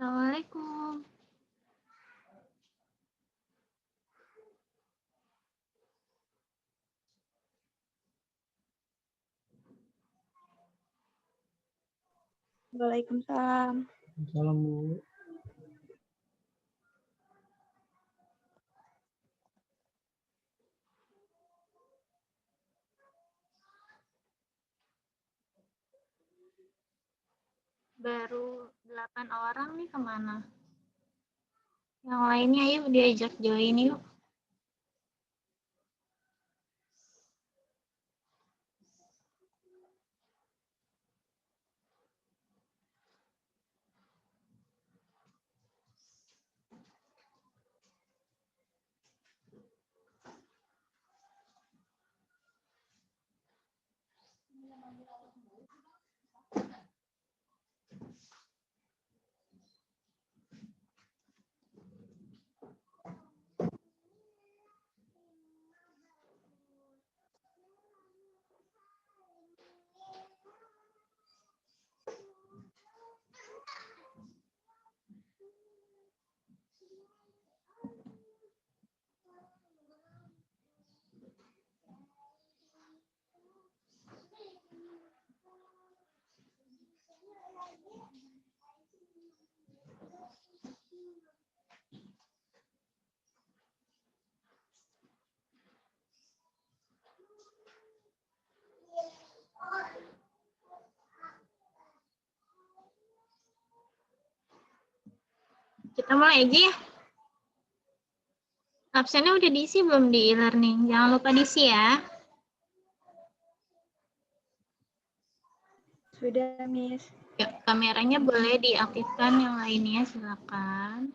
Assalamualaikum. Waalaikumsalam. Salam Bu. Baru 8 orang nih kemana? Yang lainnya yuk diajak join yuk. Kita mulai aja ya. Absennya udah diisi belum di e-learning? Jangan lupa diisi ya. Sudah, Miss. Yuk, kameranya boleh diaktifkan, yang lainnya silakan.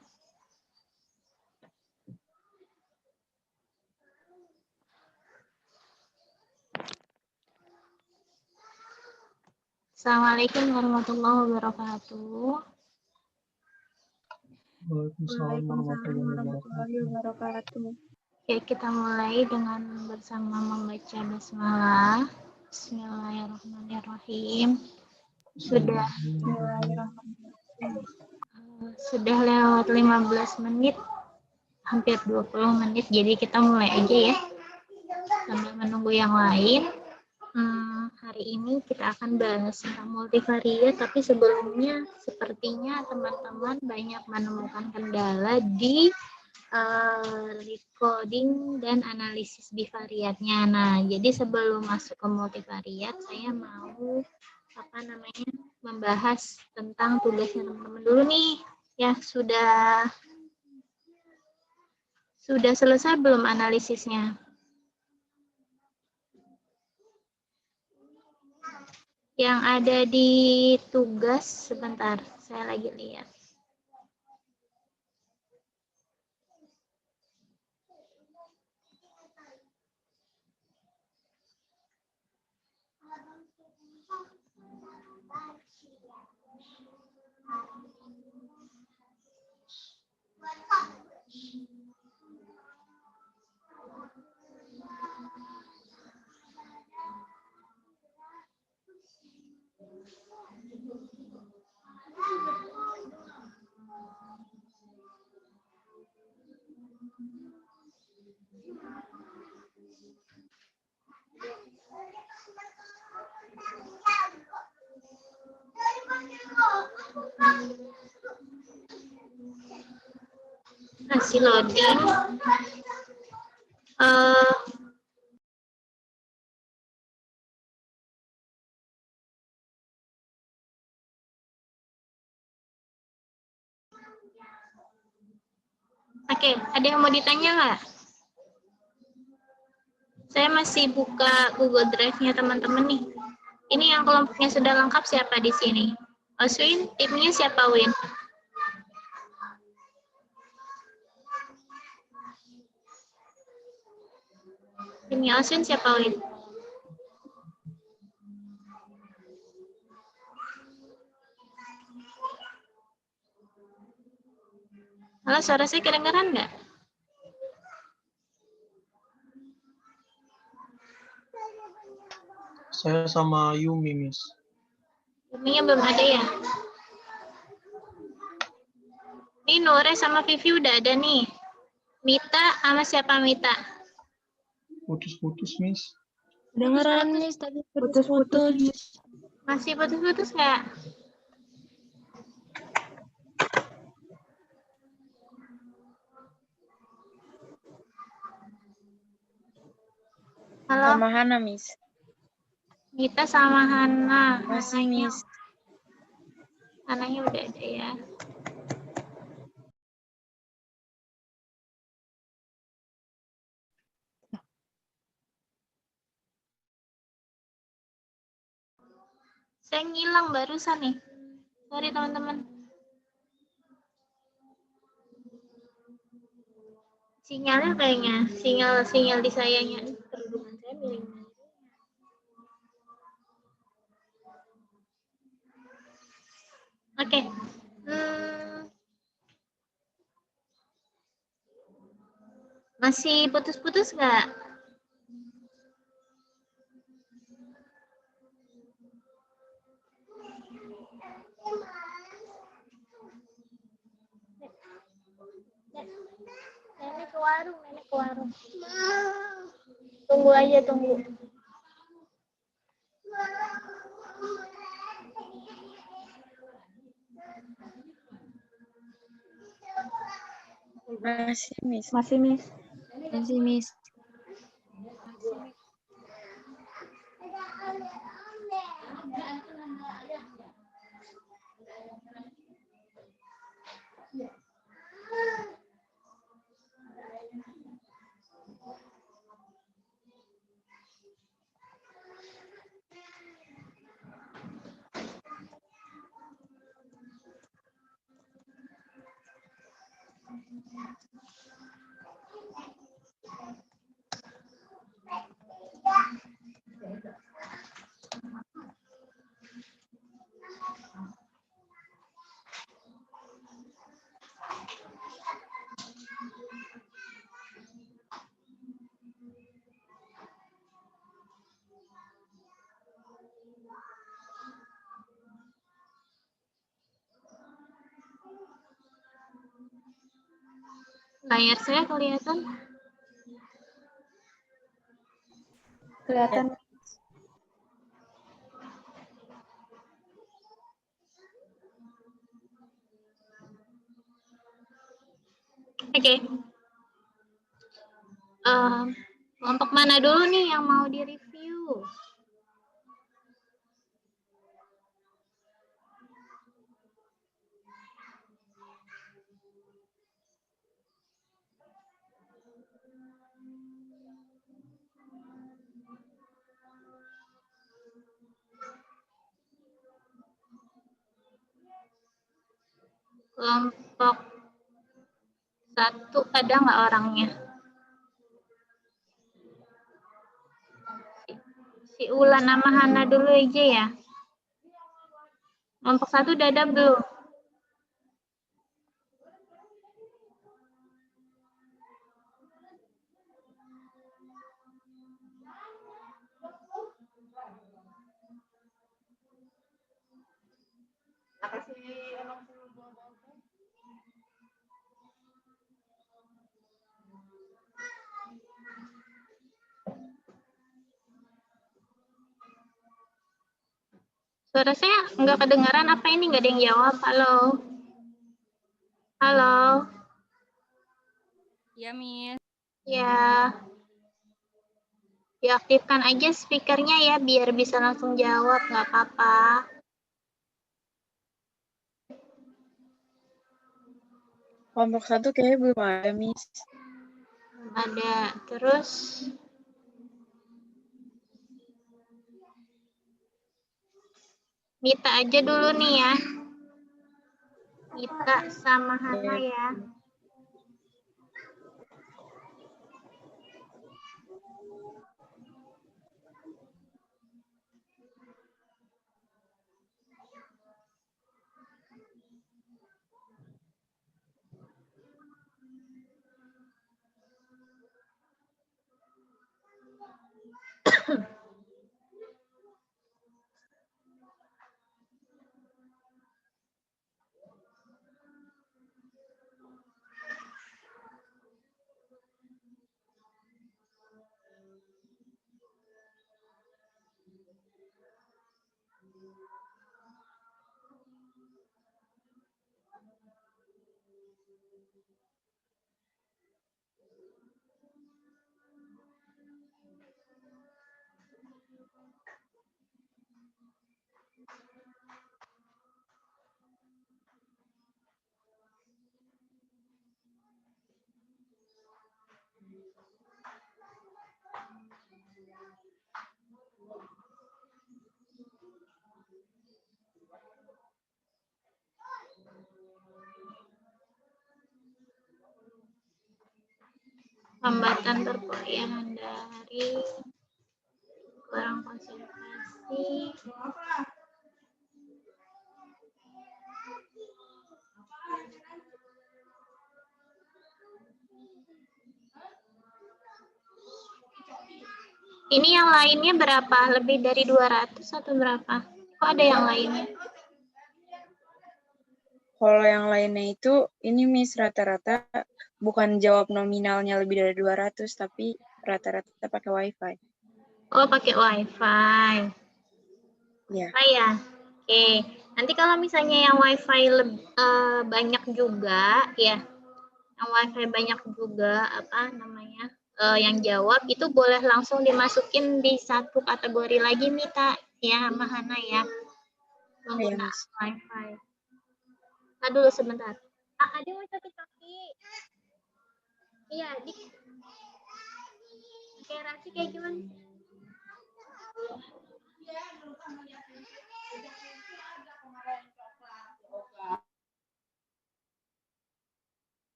Assalamualaikum warahmatullahi wabarakatuh. Waalaikumsalam warahmatullahi warahmatullahi wabarakatuh. wabarakatuh. Oke, kita mulai dengan bersama membaca basmalah. Bismillahirrahmanirrahim. Sudah lewat 15 menit, hampir 20 menit, jadi kita mulai aja ya. Sambil menunggu yang lain. Hari ini kita akan bahas tentang multivariat, tapi sebelumnya sepertinya teman-teman banyak menemukan kendala di recording dan analisis bivariatnya. Nah, jadi sebelum masuk ke multivariat, saya mau membahas tentang tugasnya teman-teman dulu nih. Ya, sudah selesai belum analisisnya? Yang ada di tugas, sebentar, saya lagi lihat. Masih loading. Oke, ada yang mau ditanya nggak? Saya masih buka Google Drive-nya teman-teman nih. Ini yang kelompoknya sudah lengkap siapa di sini? Oswin, timnya siapa, Win? Timnya Oswin siapa, Win? Halo, suara saya kedengaran nggak? Saya sama Yumi, Miss. Yuminya belum ada ya? Nure sama Vivi udah ada nih. Mita sama siapa Mita? Putus-putus, Miss. Dengeran Miss tadi putus-putus. Masih putus-putus nggak? Halo, Sama Hana Miss. Mita sama Hana. Masih Miss. Hananya udah ada ya. Saya ngilang barusan nih. Sorry teman-teman. Sinyalnya kayaknya, sinyal di sayanya. Kerudungan saya miring. Oke. Masih putus-putus nggak? Nenek ke warung. Tunggu aja, tunggu. Masih Miss. Masih, Miss. Masih Miss. Layar saya kelihatan? Kelihatan. Oke. Kelompok mana dulu nih yang mau direview? Kelompok 1 ada nggak orangnya? Si Ulan sama Hana dulu aja ya. Kelompok 1 udah ada belum? Suara saya nggak kedengaran apa ini? Nggak ada yang jawab. Halo? Halo? Ya Miss. Ya. Diaktifkan aja speakernya ya, biar bisa langsung jawab, nggak apa-apa. Kelompok 1 kayaknya belum ada Miss. Ada. Terus Mita aja dulu nih ya. Mita sama Hana ya. Hambatan perkuliahan dari kurang konsentrasi. Ini yang lainnya berapa? Lebih dari 200 atau berapa? Kok ada yang lainnya? Kalau yang lainnya itu, ini Miss rata-rata bukan jawab nominalnya lebih dari 200, tapi rata-rata pakai WiFi. Oh, pakai WiFi. Ya. Ya. Oke. Nanti kalau misalnya yang WiFi banyak juga, ya, yang WiFi banyak juga, apa namanya, yang jawab itu boleh langsung dimasukin di satu kategori lagi, Mita, ya, sama Hana ya, penggunaan WiFi. Nah, dulu sebentar. Ada mau satu kaki. Iya, di kerasi kayak gimana?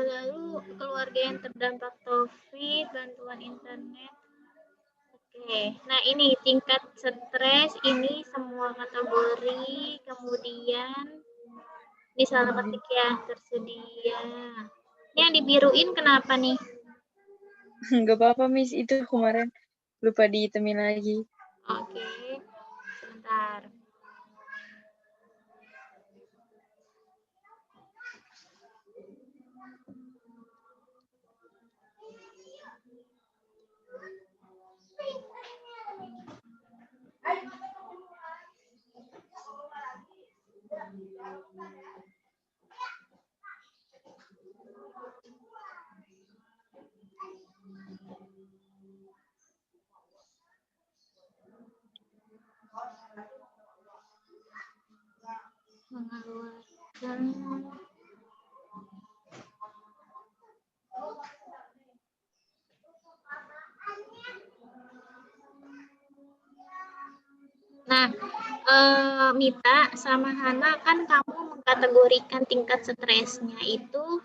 Lalu keluarga yang terdampak COVID, bantuan internet. Oke, nah ini tingkat stres, ini semua kategori, kemudian ini salah ketik ya, tersedia. Ini yang dibiruin kenapa nih? Nggak apa-apa Miss, itu kemarin lupa dihitemin lagi. Oke, sebentar. Mengeluarkan Nah, Mita sama Hana kan kamu mengkategorikan tingkat stresnya itu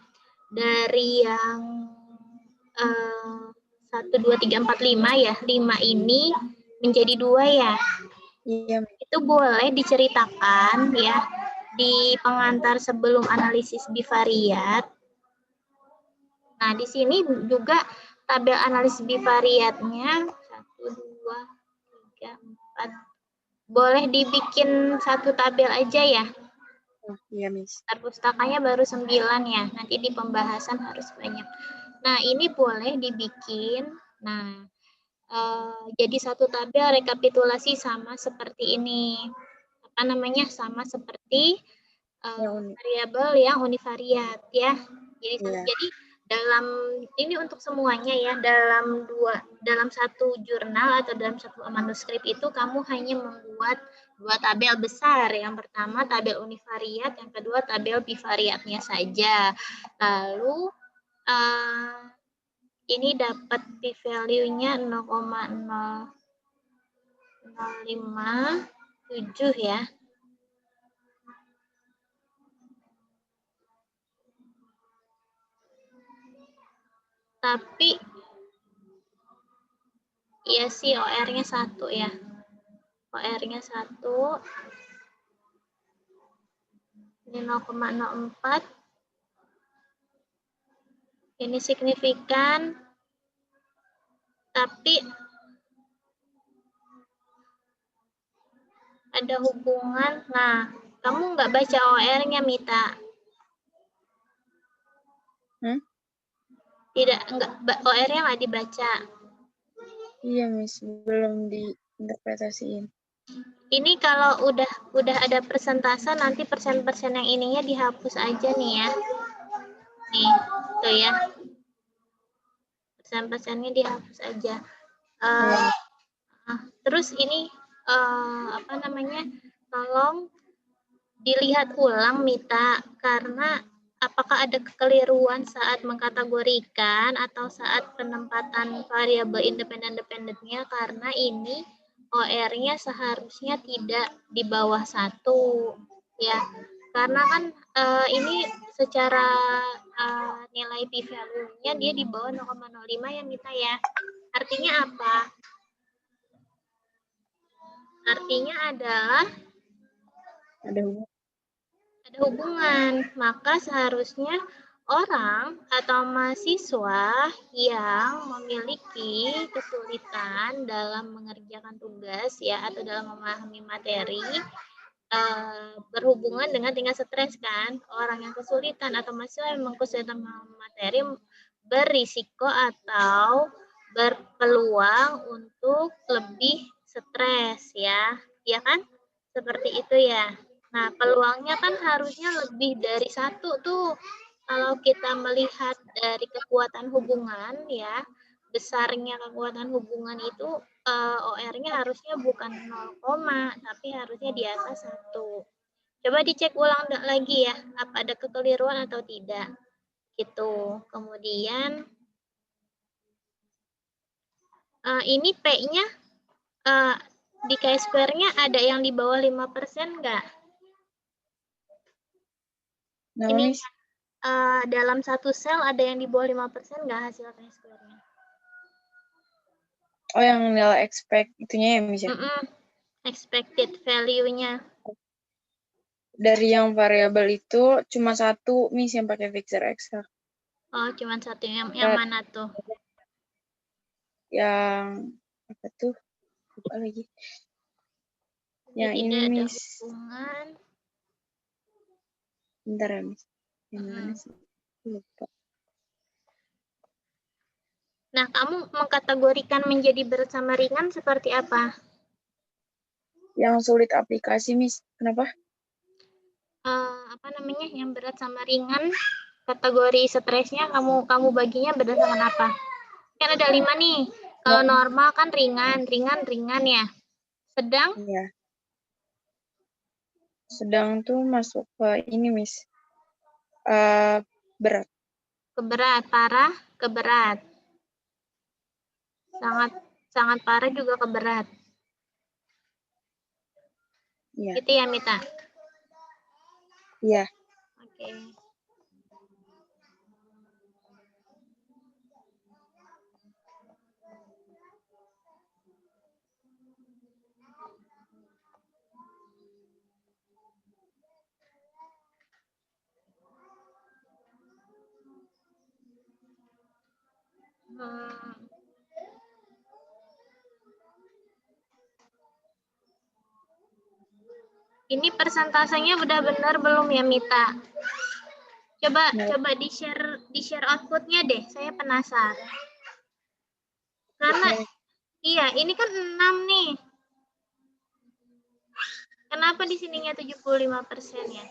dari yang 1, 2, 3, 4, 5 ya. 5 ini menjadi 2 ya. Iya. Itu boleh diceritakan ya di pengantar sebelum analisis bivariat. Nah, di sini juga tabel analisis bivariatnya 1, 2, 3, 4. Boleh dibikin satu tabel aja ya. Oh, iya, Miss. Pustakanya baru 9 ya. Nanti di pembahasan harus banyak. Nah, ini boleh dibikin. Nah, jadi satu tabel rekapitulasi sama seperti ini. Apa namanya? Sama seperti variabel yang univariat ya. Jadi dalam ini untuk semuanya ya, dalam satu jurnal atau dalam satu manuskrip itu kamu hanya membuat 2 tabel besar. Yang pertama tabel univariat, yang kedua tabel bivariatnya saja. Lalu ini dapat p-value-nya 0,057 ya. Tapi iya sih OR-nya 1 ya. OR-nya 1. Ini 0,04. Ini signifikan. Tapi ada hubungan. Nah, kamu nggak baca OR-nya, Mita. Tidak, enggak, OR-nya nggak dibaca. Iya, Miss. Belum diinterpretasiin. Ini kalau udah ada persentase, nanti persen-persen yang ininya dihapus aja nih ya. Nih, tuh ya. Persen-persennya dihapus aja. Iya. Terus ini apa namanya? Tolong dilihat ulang Mita, karena apakah ada kekeliruan saat mengkategorikan atau saat penempatan variabel independen-dependennya, karena ini OR-nya seharusnya tidak di bawah 1 ya, karena kan ini secara nilai p-value-nya dia di bawah 0,05 ya Mita ya. Artinya apa? Artinya adalah ada hubungan, maka seharusnya orang atau mahasiswa yang memiliki kesulitan dalam mengerjakan tugas ya atau dalam memahami materi berhubungan dengan tingkat stres kan. Orang yang kesulitan atau mahasiswa yang kesulitan memahami materi berisiko atau berpeluang untuk lebih stres ya. Ya kan? Seperti itu ya. Nah, peluangnya kan harusnya lebih dari 1 tuh. Kalau kita melihat dari kekuatan hubungan ya, besarnya kekuatan hubungan itu OR-nya harusnya bukan 0, tapi harusnya di atas 1. Coba dicek ulang lagi ya, apa ada kekeliruan atau tidak. Gitu. Kemudian ini P-nya di chi-square-nya ada yang di bawah 5% nggak? Nah, Ini Miss. Dalam satu sel ada yang di bawah 5% nggak hasil chi-square-nya? Oh, yang nilai expect itunya ya, Miss ya? Expected value-nya. Dari yang variabel itu cuma 1, Miss, yang pakai fixer exact. Oh, cuma 1. Yang mana tuh? Yang apa tuh? Lupa lagi. Yang ini, Miss. Hubungan. Bentar ya, Miss. Yang mana sih? Lupa. Nah, kamu mengkategorikan menjadi berat sama ringan seperti apa? Yang sulit aplikasi, Miss. Kenapa? Apa namanya? Yang berat sama ringan, kategori stresnya kamu baginya berdasarkan apa? Kan ada 5 nih. Kalau normal kan ringan ya. Sedang? Iya. Sedang tuh masuk ke ini, Miss. Berat. Keberat, parah, keberat. Sangat parah juga keberat. Iya. Gitu ya, Mita? Iya. Oke. Ini persentasenya udah benar belum ya, Mita? Coba di share outputnya deh, saya penasaran. Karena iya, ini kan 6 nih. Kenapa di sininya 75% ya?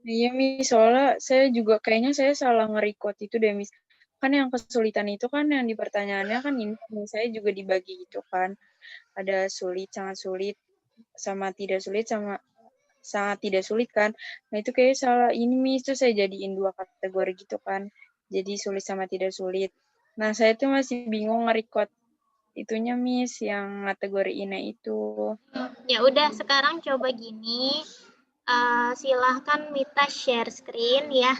Iya, Miss. Soalnya saya juga kayaknya saya salah nge-record itu deh, Miss. Kan yang kesulitan itu kan yang di pertanyaannya kan ini, saya juga dibagi gitu kan. Ada sulit, sangat sulit, sama tidak sulit, sama sangat tidak sulit kan. Nah, itu kayak salah ini, Miss. Itu saya jadiin 2 kategori gitu kan. Jadi sulit sama tidak sulit. Nah, saya tuh masih bingung nge-record itunya, Miss, yang kategori ini itu. Ya udah, sekarang coba gini. Silahkan Mita share screen ya.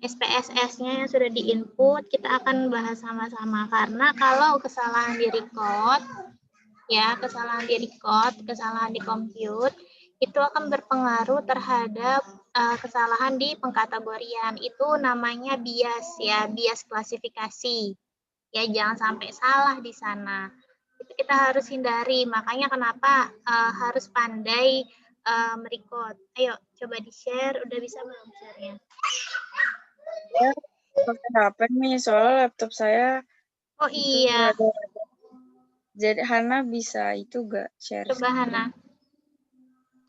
SPSS-nya yang sudah di-input, kita akan bahas sama-sama. Karena kalau kesalahan di record, ya, kesalahan di compute, itu akan berpengaruh terhadap kesalahan di pengkategorian. Itu namanya bias ya, bias klasifikasi. Ya, jangan sampai salah di sana. Itu kita harus hindari. Makanya kenapa harus pandai merecord. Ayo, coba di-share. Udah bisa belum share-nya? pakai HP nih, soalnya laptop saya Oh itu iya, ada. Jadi Hana bisa itu gak share coba screen? Hana.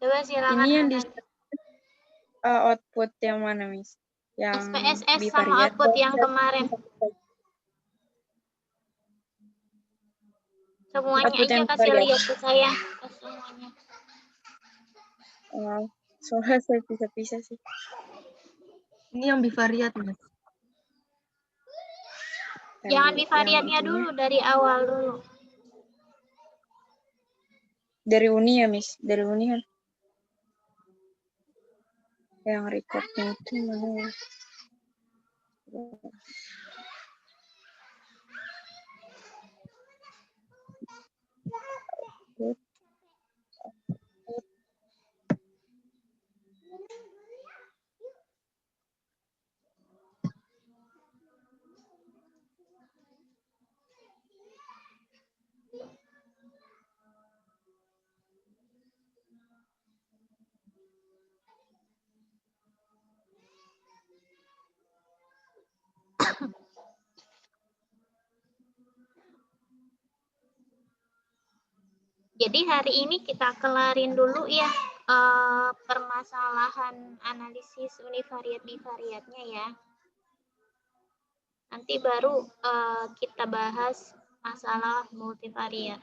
Coba silakan Ini yang Hana. di output yang mana, Miss? Yang SPSS sama bivariat. output yang kemarin. Semuanya Output aja yang kasih bivariat. lihat ke saya. Ke semuanya. Soalnya saya bisa-bisa sih. Ini yang bivariat, Mas. Jangan bivariatnya itunya. dulu, dari awal dulu. Dari Uni ya, Miss? Dari Uni kan? Yang recordnya itu mana ya? Jadi hari ini kita kelarin dulu ya permasalahan analisis univariat bivariatnya ya. Nanti baru kita bahas masalah multivariat.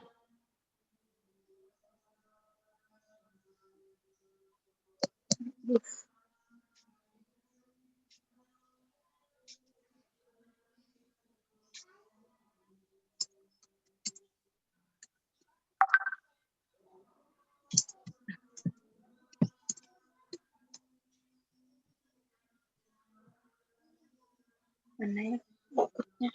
Mana ya? Outputnya.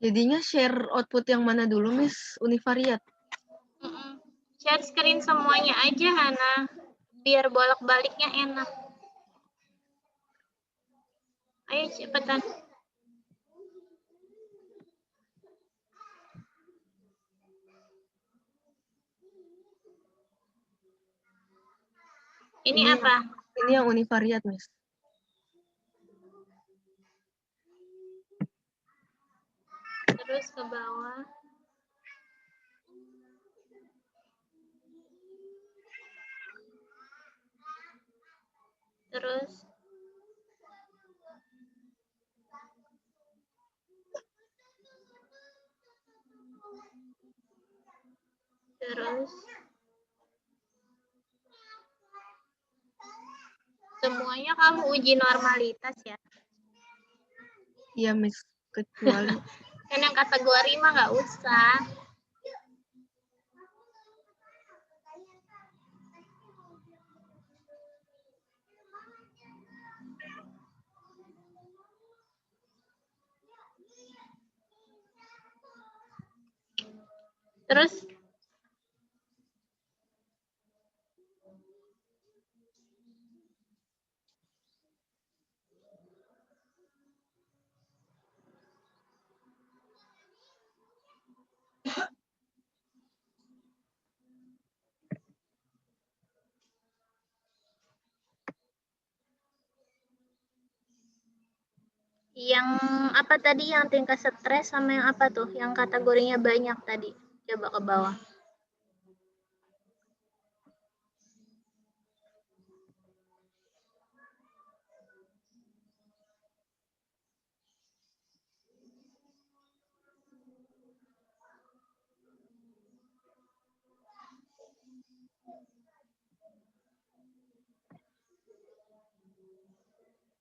Jadinya share output yang mana dulu, Miss? Univariat. Share screen semuanya aja, Hana. Biar bolak-baliknya enak. Ayo cepetan. Ini apa? Ini yang univariat, Miss. Terus ke bawah. Terus semuanya kamu uji normalitas ya. Iya, Miss. Kecuali Kan yang kategori mah nggak usah. Terus Yang apa tadi, yang tingkat stres sama yang apa tuh? Yang kategorinya banyak tadi. Coba ke bawah.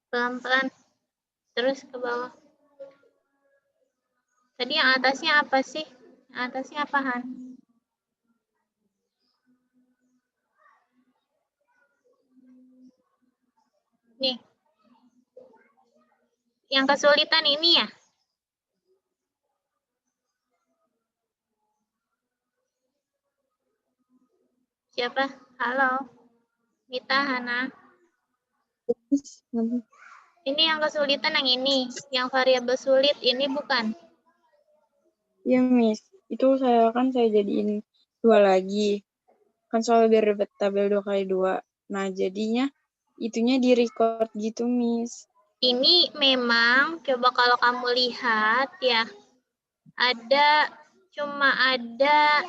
Pelan-pelan. Terus ke bawah. Tadi yang atasnya apa sih? Yang atasnya apa, Han? Nih. Yang kesulitan ini ya? Siapa? Halo. Mita, Hana. Ini yang kesulitan yang ini. Yang variabel sulit ini bukan? Iya, Miss. Itu saya jadiin 2 lagi. Kan soal biar dapat tabel 2 kali 2. Nah, jadinya itunya di-record gitu, Miss. Ini memang, coba kalau kamu lihat ya, cuma ada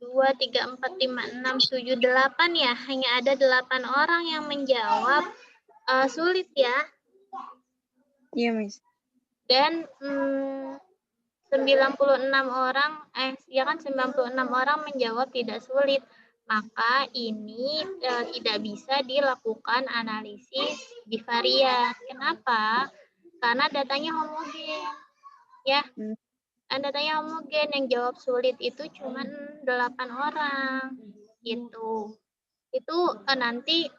2, 3, 4, 5, 6, 7, 8 ya. Hanya ada 8 orang yang menjawab sulit ya. Iya, Miss. Dan 96 orang, ya kan 96 orang menjawab tidak sulit. Maka ini tidak bisa dilakukan analisis bivariat. Kenapa? Karena datanya homogen. Ya, datanya homogen, yang jawab sulit itu cuma 8 orang. Gitu. Itu nanti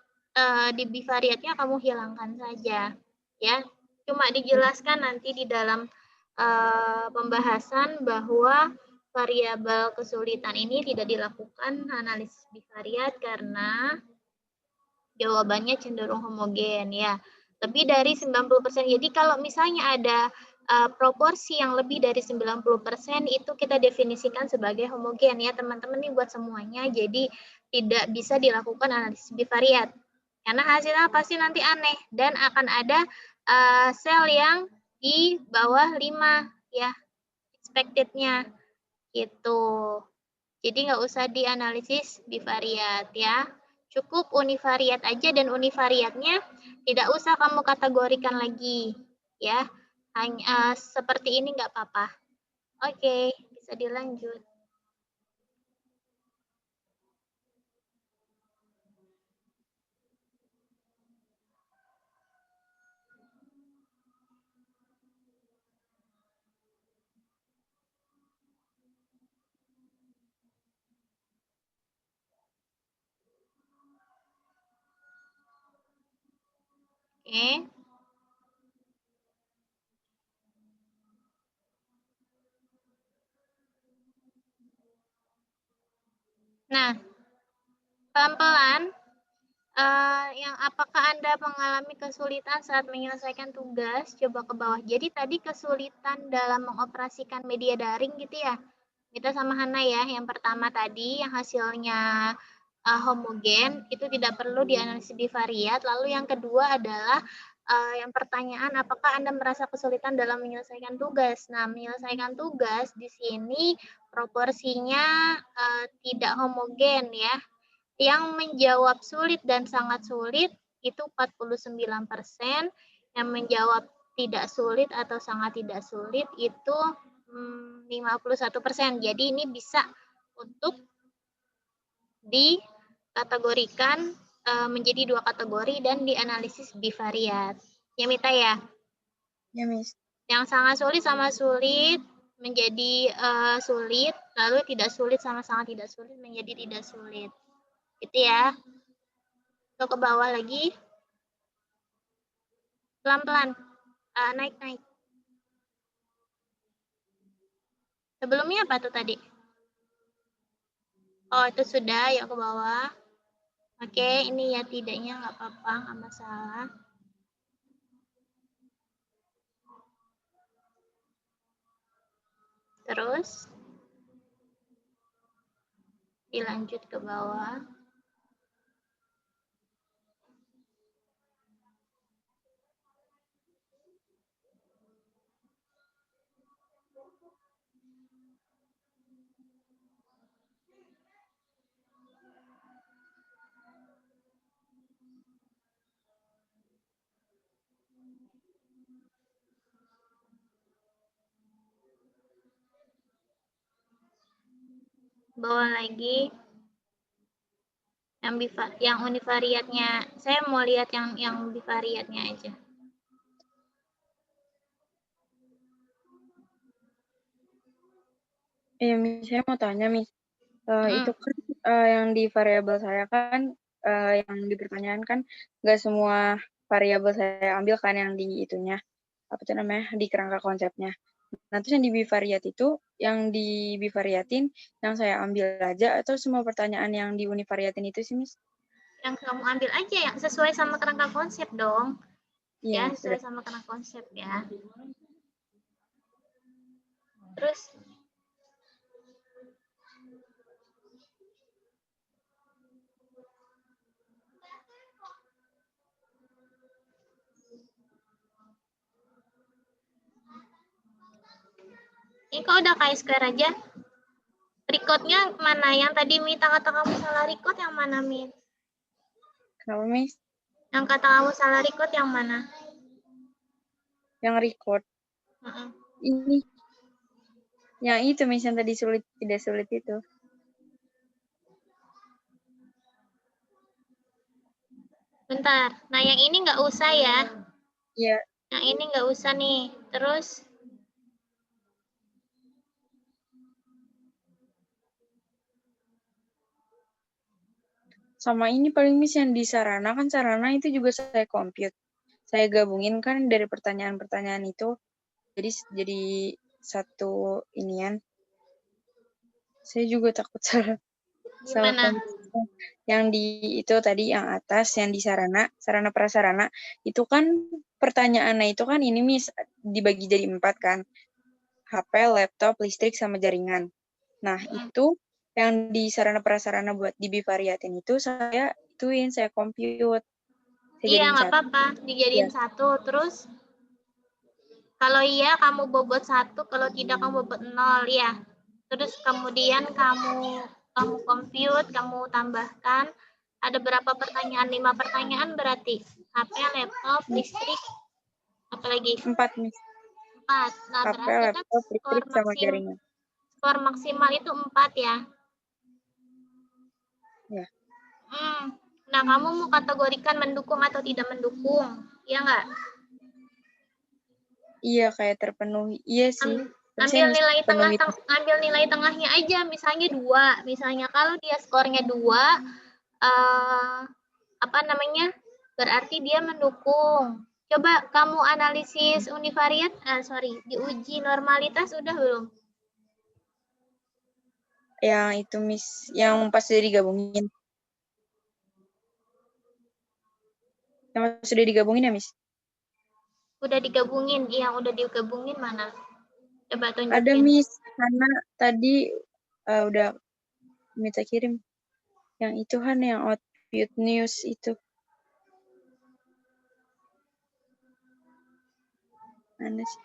di bivariatnya kamu hilangkan saja. Ya, cuma dijelaskan nanti di dalam pembahasan bahwa variabel kesulitan ini tidak dilakukan analisis bivariat karena jawabannya cenderung homogen ya. Lebih dari 90%. Jadi kalau misalnya ada proporsi yang lebih dari 90% itu kita definisikan sebagai homogen ya teman-teman, nih buat semuanya. Jadi tidak bisa dilakukan analisis bivariat. Karena hasilnya pasti nanti aneh dan akan ada sel yang di bawah 5 ya expected-nya gitu. Jadi nggak usah dianalisis bivariat ya. Cukup univariat aja, dan univariatnya tidak usah kamu kategorikan lagi ya. Hanya seperti ini nggak apa-apa. Oke, bisa dilanjut. Oke. Nah, pelan-pelan, yang apakah Anda mengalami kesulitan saat menyelesaikan tugas? Coba ke bawah. Jadi tadi kesulitan dalam mengoperasikan media daring gitu ya. Kita sama Hana ya, yang pertama tadi yang hasilnya homogen itu tidak perlu dianalisis bivariat. Lalu yang kedua adalah yang pertanyaan, apakah Anda merasa kesulitan dalam menyelesaikan tugas? Nah, menyelesaikan tugas di sini proporsinya tidak homogen ya. Yang menjawab sulit dan sangat sulit itu 49%, yang menjawab tidak sulit atau sangat tidak sulit itu 51%. Jadi ini bisa untuk dikategorikan menjadi 2 kategori dan dianalisis bivariat. Ya, Mita ya? Ya, Miss. Yang sangat sulit sama sulit menjadi sulit, lalu tidak sulit sama sangat tidak sulit menjadi tidak sulit. Gitu ya. Ke bawah lagi. Pelan-pelan. Naik-naik. Sebelumnya apa tuh tadi? Oh, itu sudah. Yuk ke bawah. Oke, ini ya tidaknya nggak apa-apa, nggak masalah. Terus dilanjut ke bawah. Bawah lagi yang univariatnya. Saya mau lihat yang bivariatnya aja. Iya, Miss, saya mau tanya, Miss. Itu kan yang di variabel saya kan, yang di pertanyaan kan nggak semua variabel saya ambil kan yang di itunya, apa itu namanya, di kerangka konsepnya. Nah, terus yang di bivariat itu, yang di bivariatin, yang saya ambil aja, atau semua pertanyaan yang di univariatin itu sih, Miss? Yang kamu ambil aja yang sesuai sama kerangka konsep dong. Iya, Ya, Miss, sesuai sama kerangka konsep ya. Terus ini kok udah Chi-square aja. Recordnya mana? Yang tadi Mita kata kamu salah record yang mana, Mit? Kenapa, Miss? Yang kata kamu salah record yang mana? Yang record. Ini. Yang itu, Miss, yang tadi sulit, tidak sulit itu. Bentar. Nah, yang ini nggak usah ya. Iya. Yang ini nggak usah nih. Terus Sama ini paling, Miss, yang di sarana kan, sarana itu juga saya compute. Saya gabungin kan dari pertanyaan-pertanyaan itu, jadi satu inian. Saya juga takut salah gimana? compute. Yang di itu tadi yang atas, yang di sarana prasarana, itu kan pertanyaannya itu kan ini, Miss, dibagi jadi 4 kan. HP, laptop, listrik, sama jaringan. Nah, itu yang di sarana prasarana buat di bivariatin itu saya compute. Iya, nggak apa-apa. Dijadiin satu. Terus kalau iya kamu bobot 1, kalau tidak kamu bobot 0 ya. Terus kemudian kamu compute, kamu tambahkan ada berapa pertanyaan? 5 pertanyaan berarti HP, laptop, listrik, apalagi? 4, Miss. 4. Nah, HP, berarti kan laptop, listrik, sama jaringan. skor maksimal itu 4 ya. Ya. Nah, kamu mau kategorikan mendukung atau tidak mendukung, ya nggak? Iya, kayak terpenuhi. Iya sih. Ambil nilai tengahnya aja, misalnya 2. Misalnya kalau dia skornya 2, berarti dia mendukung. Coba kamu analisis univariat, diuji normalitas udah belum? Yang itu, Miss, yang pas sudah digabungin. Yang sudah digabungin ya, Miss? Udah digabungin, yang udah digabungin mana? Coba tunjukin. Ada, Miss, karena tadi udah minta kirim. Yang itu kan yang output news itu. Mana sih?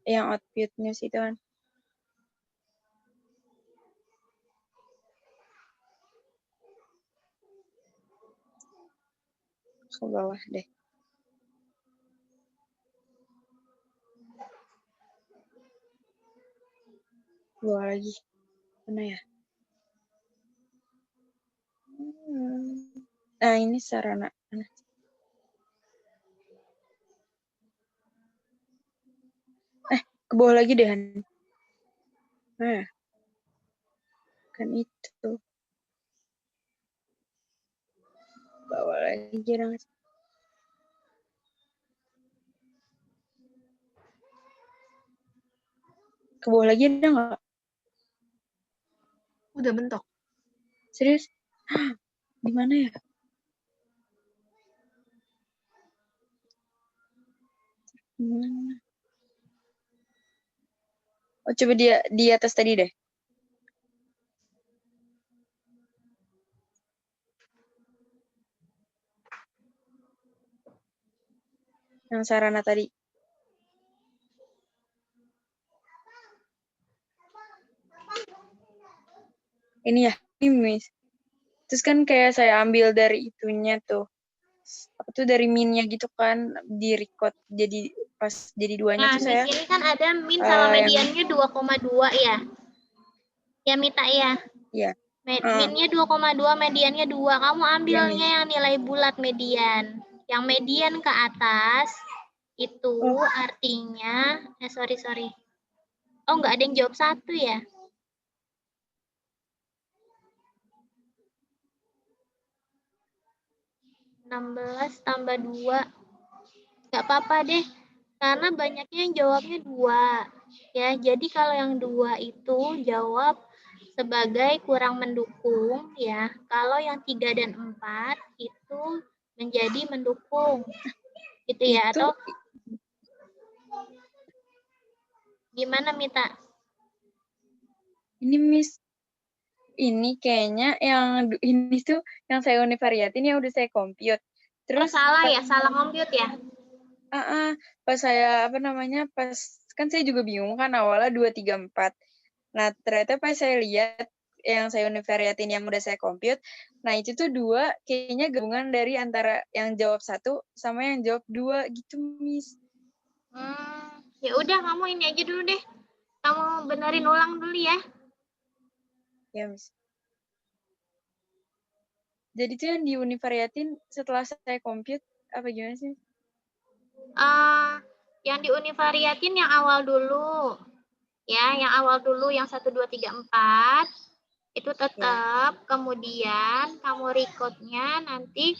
Yang output news itu kan. Ke bawah deh. Bawah lagi. Mana ya? Nah, ini sarana. Ke bawah lagi deh, Han. Nah, kan itu. Bawah lagi jarang. Ke bawah lagi ada nggak? Udah bentok. Serius? Di mana ya? Oh, coba dia di atas tadi deh. Yang sarana tadi. ini ya, ini Miss. Terus kan kayak saya ambil dari itunya tuh. Apa tuh dari min-nya gitu kan di record jadi pas jadi duanya Nah, tuh di saya sini kan ada min sama yang mediannya 2,2 ya. Ya, Mita ya. ya Minnya 2,2, mediannya 2. Kamu ya ambilnya Miss. yang nilai bulat median. Yang median ke atas itu Oh, artinya, sorry. Oh, nggak ada yang jawab 1 ya? 16 tambah 2. Nggak apa-apa deh, karena banyaknya yang jawabnya 2. Ya, jadi kalau yang 2 itu jawab sebagai kurang mendukung ya. Kalau yang 3 dan 4 itu menjadi mendukung. Gitu ya, itu atau gimana Mita? ini Miss, ini kayaknya yang ini tuh yang saya univariatin yang udah saya compute. Oh, Terus salah ya, salah compute ya? pas saya apa namanya pas kan saya juga bingung kan awalnya 2, 3, 4. Nah ternyata pas saya lihat yang saya univariatin yang udah saya compute, nah itu tuh 2 kayaknya gabungan dari antara yang jawab 1 sama yang jawab 2 gitu Miss. Ya udah, kamu ini aja dulu deh. Kamu benerin ulang dulu ya. Ya Miss. Jadi tuh yang di univariatin setelah saya compute apa gimana sih? Yang di univariatin yang awal dulu. Ya, yang awal dulu yang 1, 2, 3, 4 itu tetap. Ya. Kemudian kamu recordnya nanti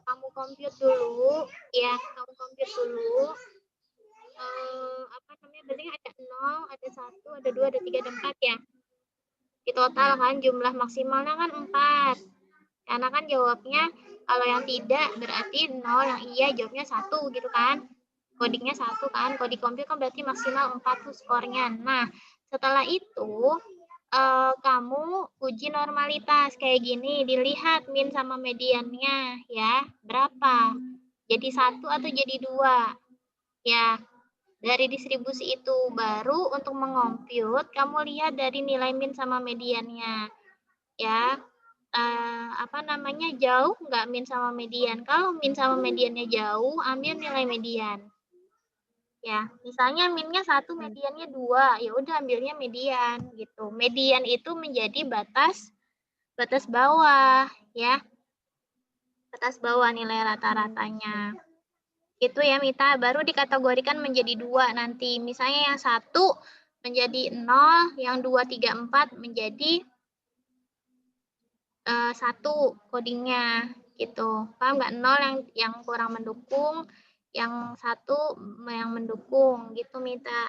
kamu compute dulu. Ya, kamu compute dulu. Apa namanya? Berarti ada 0, ada 1, ada 2, ada 3, ada 4 ya. Di total kan jumlah maksimalnya kan 4. Karena kan jawabnya kalau yang tidak berarti 0, yang iya jawabnya 1 gitu kan. Codingnya 1 kan, coding komputer kan berarti maksimal 4 tuh skornya. Nah, setelah itu kamu uji normalitas kayak gini, dilihat min sama mediannya ya, berapa? Jadi 1 atau jadi 2? Ya, dari distribusi itu baru untuk mengomput kamu lihat dari nilai min sama mediannya. Ya, apa namanya, jauh nggak min sama median? Kalau min sama mediannya jauh, ambil nilai median. Ya, misalnya minnya 1, mediannya 2, ya udah ambilnya median gitu. Median itu menjadi batas bawah ya. Batas bawah nilai rata-ratanya. Itu ya Mita, baru dikategorikan menjadi 2 nanti. Misalnya yang 1 menjadi 0, yang 2, 3, 4 menjadi 1 codingnya gitu. Paham nggak? 0 yang kurang mendukung, yang 1 yang mendukung gitu Mita.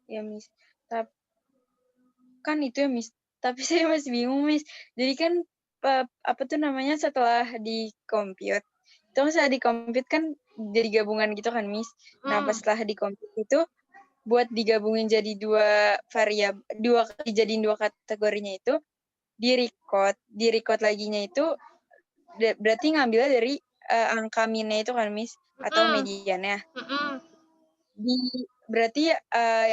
Ya Miss. Tapi kan itu ya Miss. Tapi saya masih bingung Miss. Jadi kan apa tuh namanya setelah di compute. Itu setelah di compute kan jadi gabungan gitu kan Miss. Nah, pas setelah di compute itu buat digabungin jadi dijadiin dua kategorinya itu di record laginya itu berarti ngambilnya dari angka minnya itu kan Miss atau mediannya. Berarti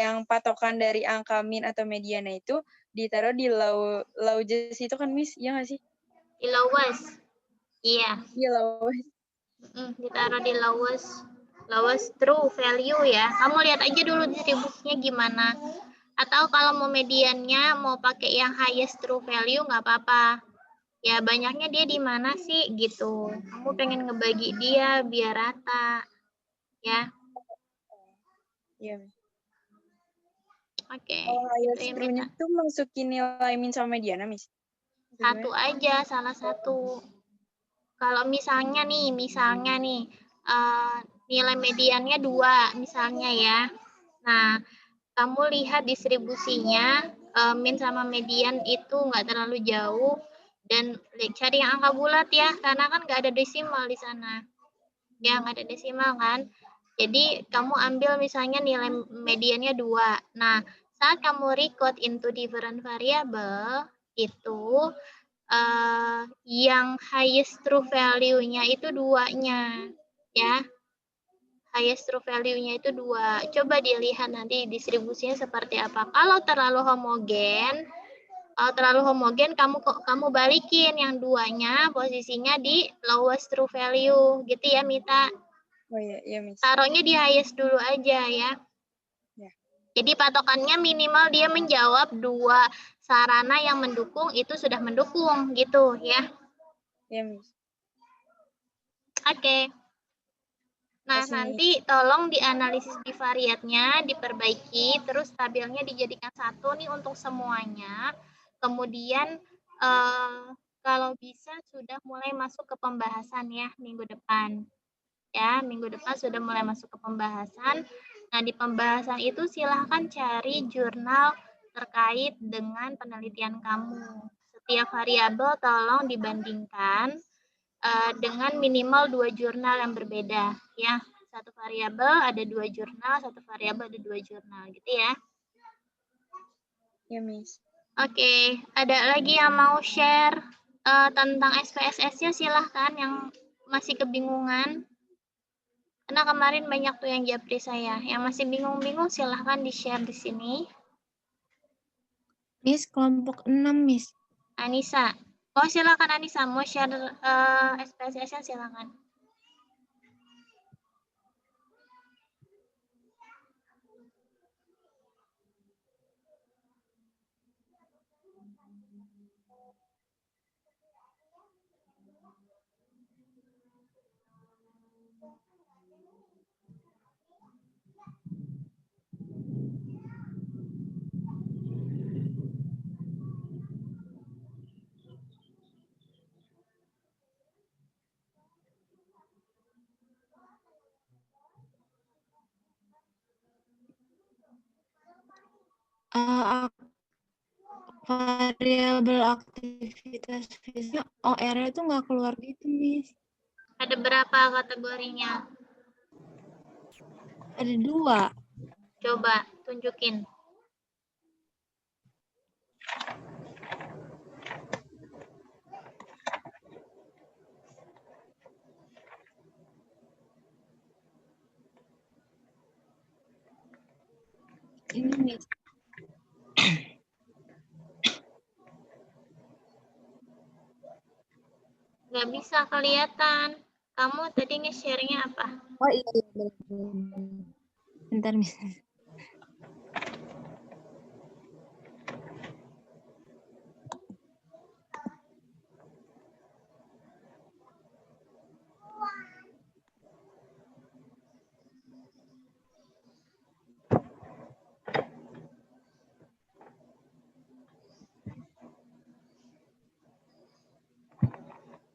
yang patokan dari angka min atau mediannya itu ditaruh di lowest itu kan Miss, iya nggak sih? Di lowest, iya. Iya lowest. Ditaruh di lowest true value ya. Kamu lihat aja dulu distribusinya gimana. Atau kalau mau mediannya mau pakai yang highest true value nggak apa-apa. Ya banyaknya dia di mana sih gitu. Kamu pengen ngebagi dia biar rata. Ya. Iya. Oke. Kalau highest Gitu ya, true-nya Mita. itu masukin nilai min sama mediana, Miss? Satu aja, salah satu. Kalau misalnya nih, nilai mediannya 2 misalnya ya. Nah, kamu lihat distribusinya, min sama median itu nggak terlalu jauh, dan cari yang angka bulat ya, karena kan nggak ada desimal di sana. Ya, nggak ada desimal kan. Jadi, kamu ambil misalnya nilai mediannya 2. Nah, saat kamu record into different variable, itu yang highest true value-nya itu 2-nya. Ya, highest true value-nya itu 2. Coba dilihat nanti distribusinya seperti apa. Kalau terlalu homogen, Kalau terlalu homogen, kamu balikin yang duanya posisinya di lowest true value, gitu ya Mita. Oh iya, iya Miss. Taruhnya di highest dulu aja ya. Ya. Jadi patokannya minimal dia menjawab 2 sarana yang mendukung, itu sudah mendukung gitu ya. Iya Miss. Oke. Nah, Kasih, nanti tolong dianalisis bivariatnya, diperbaiki, terus tabelnya dijadikan 1 nih untuk semuanya. Kemudian kalau bisa sudah mulai masuk ke pembahasan ya minggu depan. Ya, minggu depan sudah mulai masuk ke pembahasan. Nah, di pembahasan itu silahkan cari jurnal terkait dengan penelitian kamu. Setiap variabel tolong dibandingkan dengan minimal 2 jurnal yang berbeda. Ya, satu variabel ada 2 jurnal, satu variabel ada 2 jurnal, gitu ya. Ya Miss. Oke, ada lagi yang mau share tentang SPSS-nya, silahkan yang masih kebingungan. Karena kemarin banyak tuh yang japri saya. Yang masih bingung-bingung silahkan di-share di sini. Miss, kelompok 6, Miss. Anissa. Oh, silakan Anissa. Mau share SPSS-nya silakan. Variabel aktivitas fisiknya OR-nya itu nggak keluar gitu, Miss. Ada berapa kategorinya? Ada 2. Coba tunjukin. Ini, Miss. Nggak bisa kelihatan. Kamu tadi nge-share-nya apa? Oh iya. Bentar, Miss.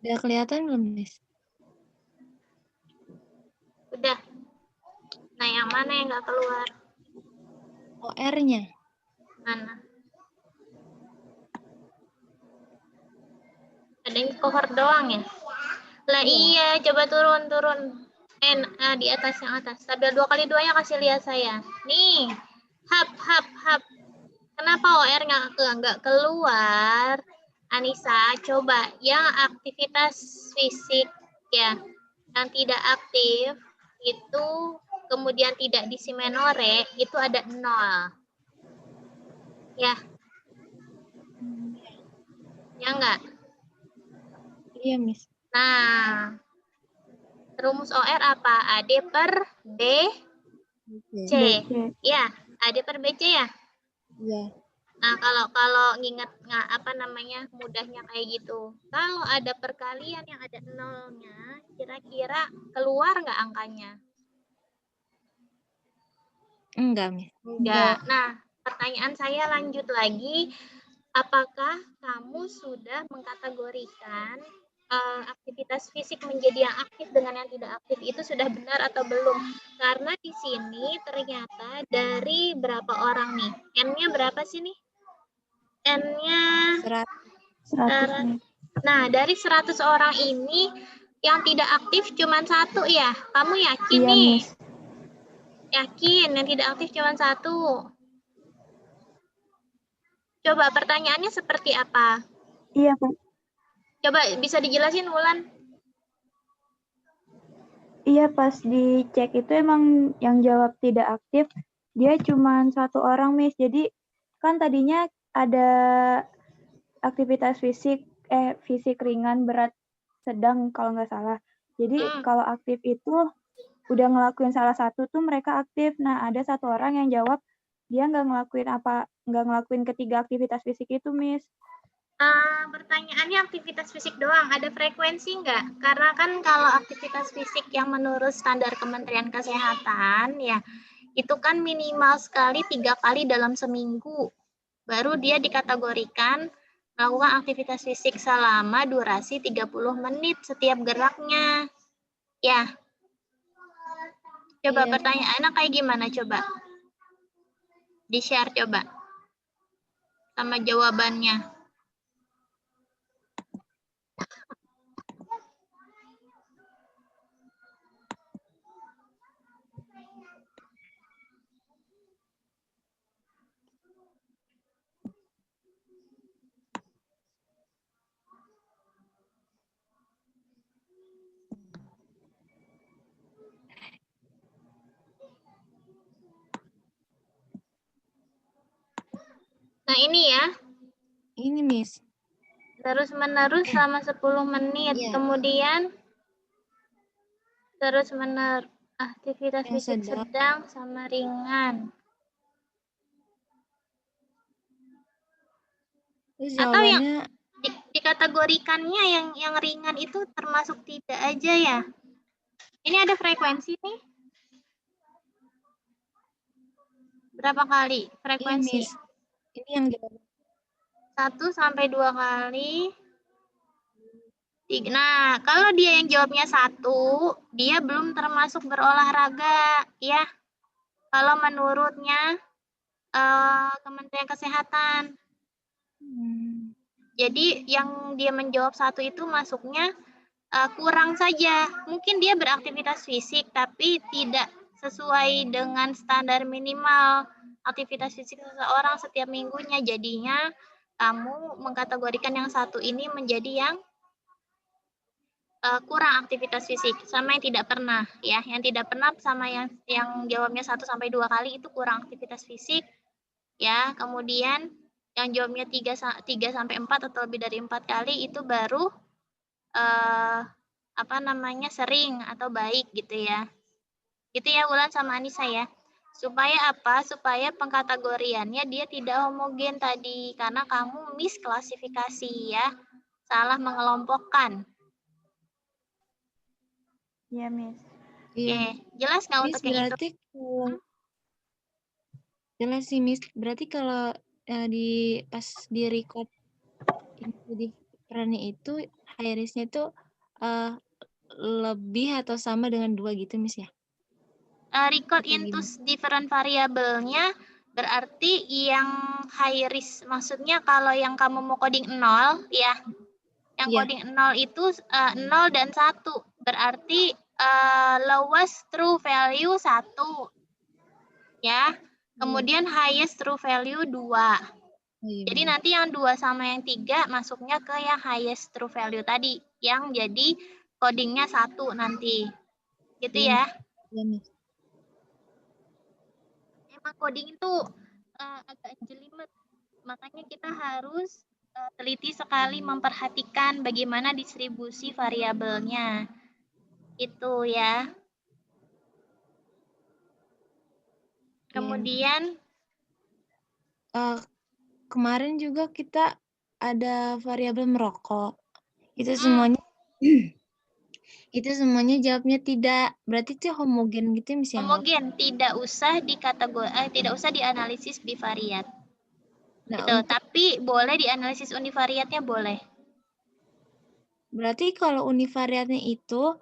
Udah kelihatan belum, Miss? Udah. Nah, yang mana yang nggak keluar? OR-nya. Mana? Ada yang cohort doang ya? Lah iya, coba turun. Di atas, yang atas. Tabel 2x2-nya kasih lihat saya. Nih, hap. Kenapa OR nggak keluar? Anissa, coba yang aktivitas fisik ya, yang tidak aktif itu kemudian tidak disimenore itu ada 0. Ya. Ya enggak? Iya, Miss. Nah, rumus OR apa? AD per BC. Ya, AD per BC ya? Iya. Nah, kalau nginget mudahnya kayak gitu. Kalau ada perkalian yang ada nolnya, kira-kira keluar nggak angkanya? Enggak, Miss. Enggak. Nah, pertanyaan saya lanjut lagi. Apakah kamu sudah mengkategorikan aktivitas fisik menjadi yang aktif dengan yang tidak aktif itu sudah benar atau belum? Karena di sini ternyata dari berapa orang nih? N-nya berapa sih nih? N-nya 100. Nah, dari 100 orang ini yang tidak aktif cuma 1 ya? Kamu yakin Iya, nih? Miss. Yakin yang tidak aktif cuma 1? Coba pertanyaannya seperti apa? Iya, Pak. Coba bisa dijelasin, Wulan? Iya, pas dicek itu emang yang jawab tidak aktif, dia cuma 1 orang, Miss. Jadi kan tadinya ada aktivitas fisik ringan, berat, sedang kalau nggak salah. Jadi kalau aktif itu udah ngelakuin salah satu tuh mereka aktif. Nah, ada satu orang yang jawab dia nggak ngelakuin ketiga aktivitas fisik itu, Miss. Pertanyaannya aktivitas fisik doang, ada frekuensi nggak? Karena kan kalau aktivitas fisik yang menurut standar Kementerian Kesehatan, ya itu kan minimal sekali 3 kali dalam seminggu. Baru dia dikategorikan melakukan aktivitas fisik selama durasi 30 menit setiap geraknya. Ya. Coba pertanyaannya kayak gimana coba? Di-share coba. Sama jawabannya. Nah ini ya. Ini, Miss. Terus-menerus selama 10 menit. Iya. Kemudian terus-menerus aktivitas Yang fisik sedang sama ringan. Terus Atau yang jawabannya dikategorikannya yang ringan itu termasuk tidak aja ya. Ini ada frekuensi nih. Berapa kali frekuensi? Miss. Ini yang jawaban. 1 sampai 2 kali. Nah, kalau dia yang jawabnya 1, dia belum termasuk berolahraga, ya. Kalau menurutnya Kementerian Kesehatan. Jadi yang dia menjawab 1 itu masuknya kurang saja. Mungkin dia beraktivitas fisik, tapi tidak sesuai dengan standar minimal aktivitas fisik seseorang setiap minggunya. Jadinya kamu mengkategorikan yang 1 ini menjadi yang kurang aktivitas fisik, sama yang tidak pernah ya. Yang tidak pernah sama yang jawabnya 1 sampai 2 kali itu kurang aktivitas fisik ya. Kemudian yang jawabnya 3 sampai 4 atau lebih dari 4 kali itu baru sering atau baik gitu ya. Gitu ya Wulan sama Anissa ya. Supaya apa? Supaya pengkategoriannya dia tidak homogen tadi, karena kamu misklasifikasi ya. Salah mengelompokkan. Iya, Miss. Oke, jelas nggak untuk yang itu? Berarti jelas sih, Miss. Berarti kalau pas di record di perannya itu high risk-nya itu lebih atau sama dengan 2 gitu, Miss ya? Record into different variable-nya berarti yang high risk, maksudnya kalau yang kamu mau coding 0 ya, yang coding 0 itu 0 dan 1, berarti lowest true value 1 ya, kemudian highest true value 2. Jadi nanti yang 2 sama yang 3 masuknya ke yang highest true value tadi, yang jadi codingnya 1 nanti. Gitu ya. Iya, Miss. Emang coding itu agak jelimet, makanya kita harus teliti sekali memperhatikan bagaimana distribusi variabelnya. Itu ya. Kemudian kemarin juga kita ada variabel merokok. Itu semuanya itu semuanya jawabnya tidak. Berarti itu homogen gitu, Miss ya? Homogen, tidak usah tidak usah dianalisis bivariat. Nah, gitu. Tapi boleh dianalisis univariatnya boleh. Berarti kalau univariatnya itu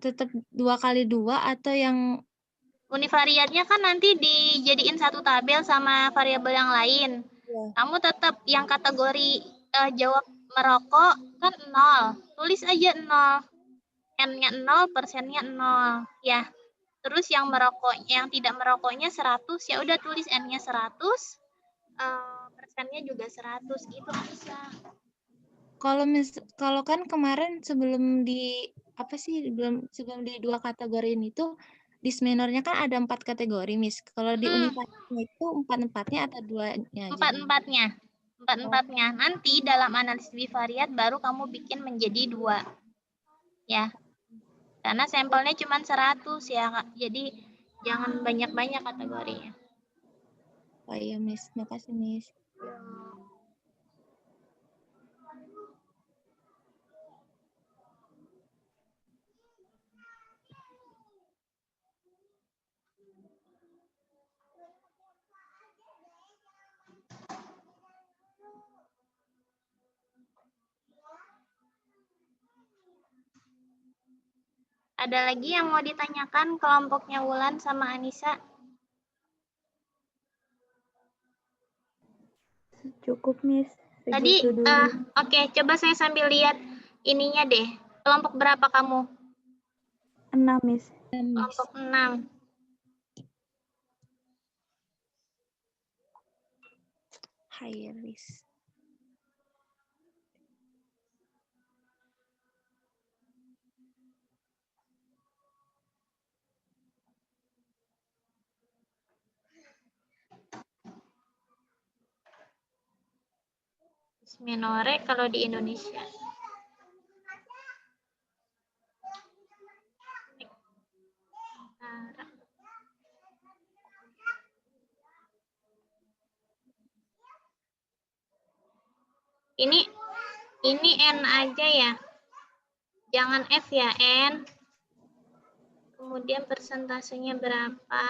tetap 2 kali 2 atau yang univariatnya kan nanti dijadiin satu tabel sama variabel yang lain. Kamu tetap yang kategori jawab merokok kan 0. Tulis aja 0. N-nya 0, persennya 0. Ya. Terus yang tidak merokoknya 100, ya udah tulis N-nya 100, persennya juga 100 gitu bisa. Kalau kan kemarin sebelum di dua kategori ini tuh dismenornya kan ada 4 kategori, Miss. Kalau di univariatnya itu 4-4-nya atau 2-nya aja? 4-4-nya. Empat-empatnya. Nanti dalam analisis bivariat baru kamu bikin menjadi 2. Ya. Karena sampelnya cuma 100 ya, Kak. Jadi jangan banyak-banyak kategorinya. Oh iya, Miss. Makasih, Miss. Ada lagi yang mau ditanyakan kelompoknya Wulan sama Anissa? Cukup, Miss. Tadi, Segitu dulu. oke, coba saya sambil lihat ininya deh. Kelompok berapa kamu? 6, Miss. Kelompok 6. High risk. Dysmenorrhea kalau di Indonesia. Ini N aja ya. Jangan F ya, N. Kemudian persentasenya berapa?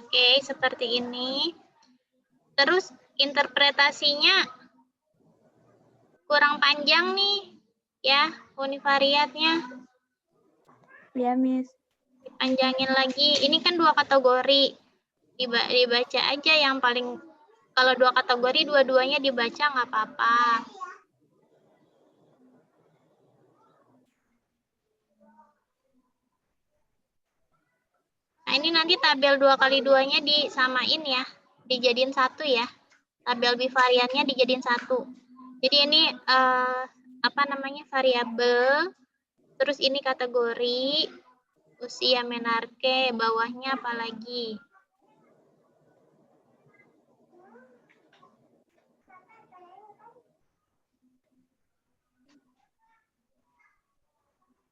Oke, seperti ini. Terus interpretasinya kurang panjang nih, ya, univariatnya. Ya, Miss. Dipanjangin lagi. Ini kan 2 kategori. Dibaca aja yang paling, kalau 2 kategori dua-duanya dibaca nggak apa-apa. Nah, ini nanti tabel 2x2-nya disamain ya. Dijadiin 1 ya. Tabel bivariannya dijadiin 1. Jadi ini variabel. Terus ini kategori, usia menarche, bawahnya apalagi.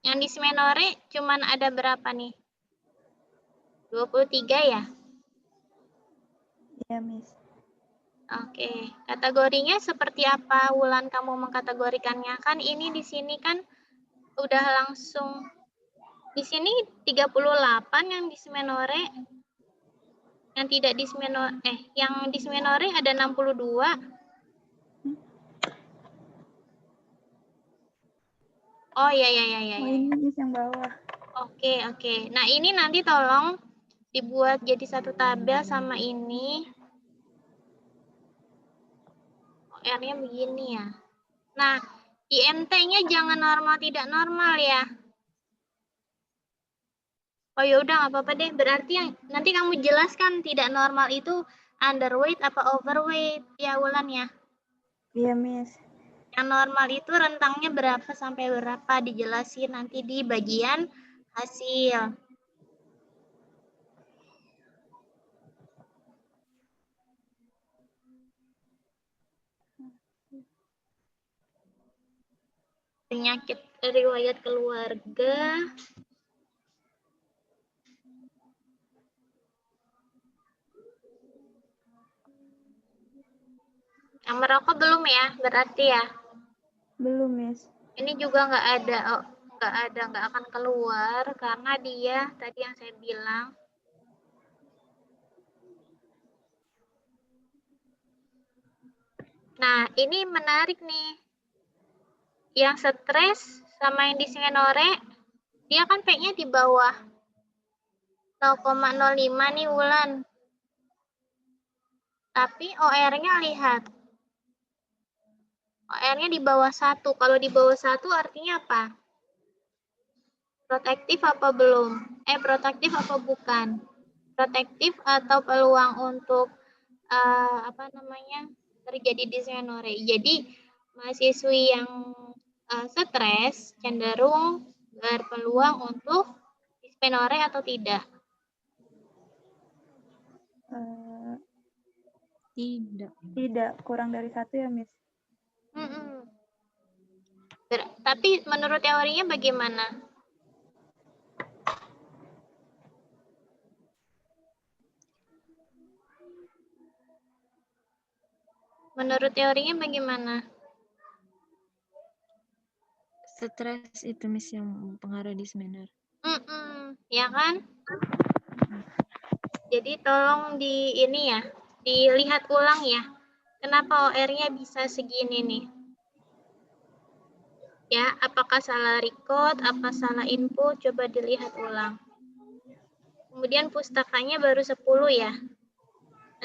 Yang dysmenorrhea cuman ada berapa nih? 23 ya? Ya, Miss. Oke, kategorinya seperti apa Wulan kamu mengkategorikannya? Kan ini di sini kan udah langsung, di sini 38 yang dysmenorrhea. Yang tidak dysmenorrhea, yang dysmenorrhea ada 62. Oh ya. Oh, ini Miss yang bawah. Oke. Nah, ini nanti tolong dibuat jadi satu tabel sama ini. OR-nya begini ya. Nah, IMT-nya jangan normal tidak normal ya. Oh ya udah nggak apa-apa deh. Berarti yang nanti kamu jelaskan tidak normal itu underweight apa overweight ya Wulan ya. Iya, Miss. Yang normal itu rentangnya berapa sampai berapa dijelasin nanti di bagian hasil. Penyakit riwayat keluarga. Yang merokok belum ya, berarti ya? Belum, Miss. Ini juga nggak akan keluar karena dia tadi yang saya bilang. Nah, ini menarik nih. Yang stres sama yang dysmenorrhea, dia kan P-nya di bawah 0,05 nih Wulan. Tapi OR-nya lihat. OR-nya di bawah 1. Kalau di bawah 1 artinya apa? Protektif apa belum? Protektif apa bukan? Protektif atau peluang untuk terjadi dysmenorrhea. Jadi mahasiswi yang stres cenderung berpeluang untuk Dismenore atau tidak? Tidak. Tidak, kurang dari 1 ya, Miss. Tapi menurut teorinya bagaimana? Menurut teorinya bagaimana? Stres itu Miss yang mempengaruhi dismenor. Ya kan? Jadi tolong dilihat ulang ya. Kenapa OR-nya bisa segini nih? Ya, apakah salah record, apa salah input, coba dilihat ulang. Kemudian pustakanya baru 10 ya.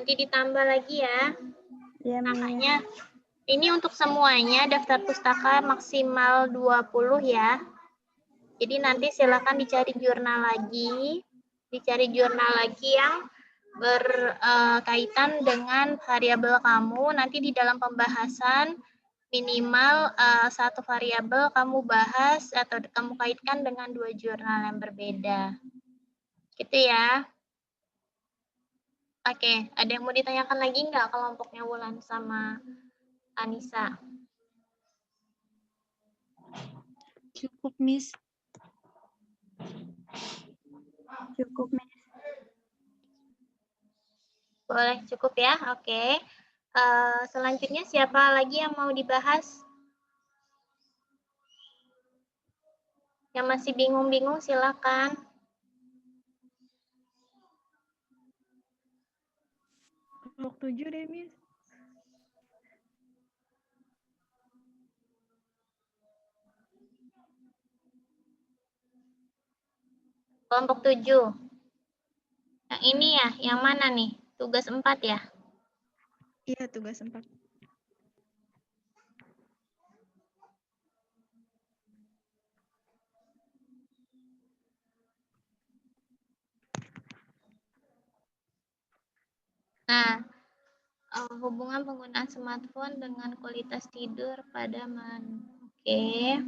Nanti ditambah lagi ya. Iya, Miss. Makanya ini untuk semuanya daftar pustaka maksimal 20 ya. Jadi nanti silakan dicari jurnal lagi yang berkaitan dengan variabel kamu. Nanti di dalam pembahasan minimal satu variabel kamu bahas atau kamu kaitkan dengan 2 jurnal yang berbeda. Gitu ya. Oke, ada yang mau ditanyakan lagi nggak kelompoknya Wulan sama Anissa? Cukup Miss. Cukup, Miss. Boleh, cukup ya. Oke. Selanjutnya siapa lagi yang mau dibahas? Yang masih bingung-bingung silakan. Kelompok 7 deh, Miss. Kelompok 7. Yang ini ya, yang mana nih? Tugas 4 ya? Iya, tugas 4. Nah, hubungan penggunaan smartphone dengan kualitas tidur pada Oke.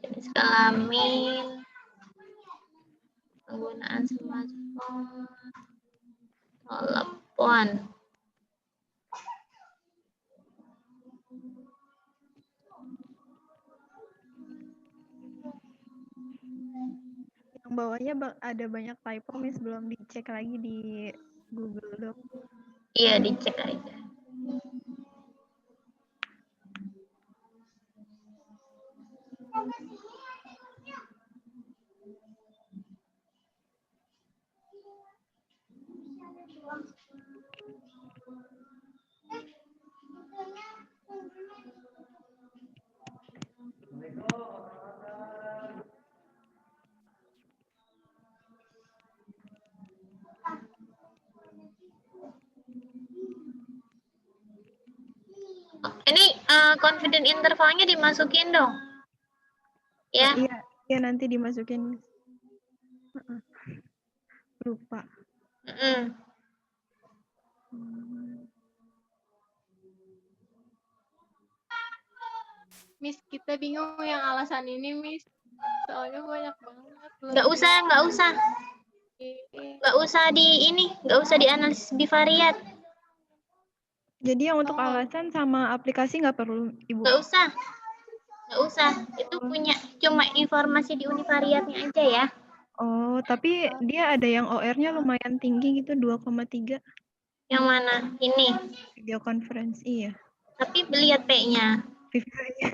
Jenis kelamin, penggunaan smartphone, telepon. Yang bawahnya ada banyak typo, Miss, belum dicek lagi di Google Doc. Iya, dicek aja. Ini confident intervalnya dimasukin dong. Ya. Iya, nanti dimasukin, Miss. Lupa. Miss, kita bingung yang alasan ini, Miss. Soalnya banyak banget. Nggak usah. Nggak usah dianalisis bivariat. Jadi yang untuk alasan sama aplikasi nggak perlu, Ibu? Nggak usah. Itu punya cuma informasi di univariatnya aja ya. Oh, tapi dia ada yang OR-nya lumayan tinggi gitu, 2,3. Yang mana? Ini. Video conference, iya. Tapi lihat P-nya.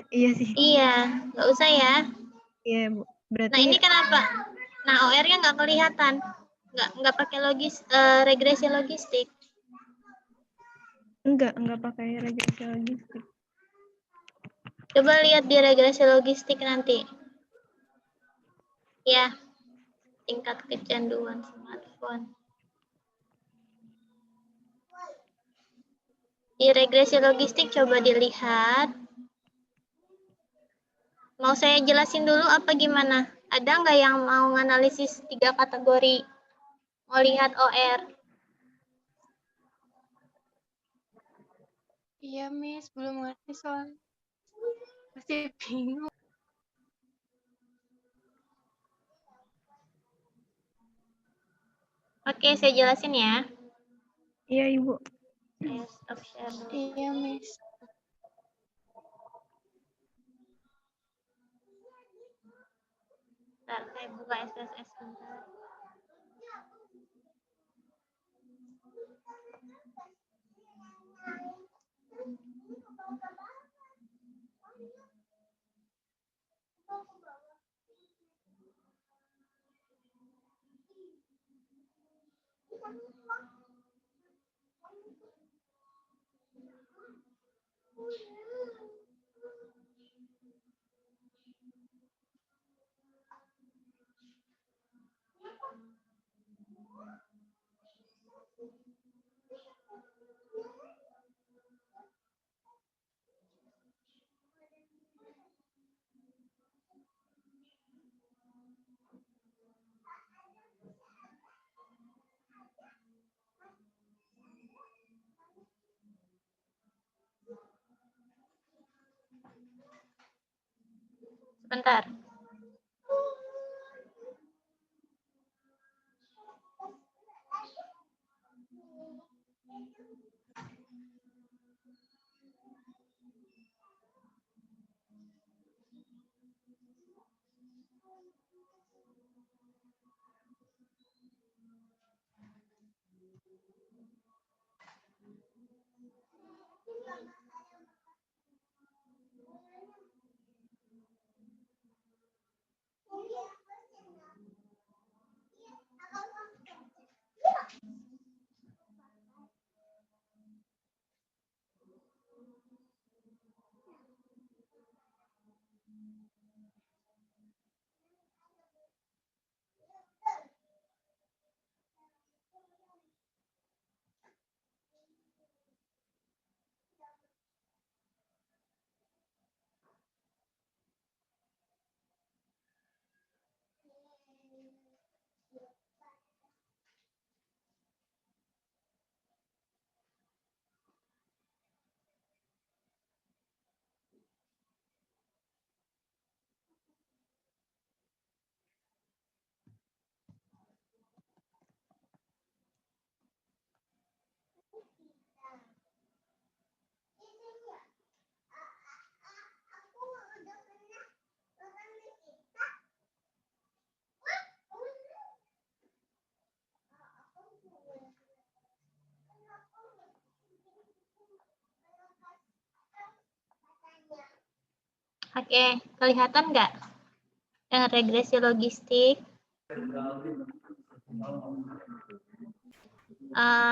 Iya sih. Iya, nggak usah ya. Iya, Bu. Berarti. Nah, ini kenapa? Nah, OR-nya nggak kelihatan. Nggak pakai regresi logistik. Enggak pakai regresi logistik. Coba lihat di regresi logistik nanti. Ya, tingkat kecanduan smartphone. Di regresi logistik coba dilihat. Mau saya jelasin dulu apa gimana? Ada nggak yang mau nganalisis 3 kategori? Mau lihat OR? Iya, Miss. Belum ngerti soalnya. Masih bingung. Oke, saya jelasin ya. Iya, Ibu. Saya stop share dulu. Iya, Miss. Bentar, saya buka SPSS bentar. Sebentar. Oke, kelihatan nggak yang regresi logistik?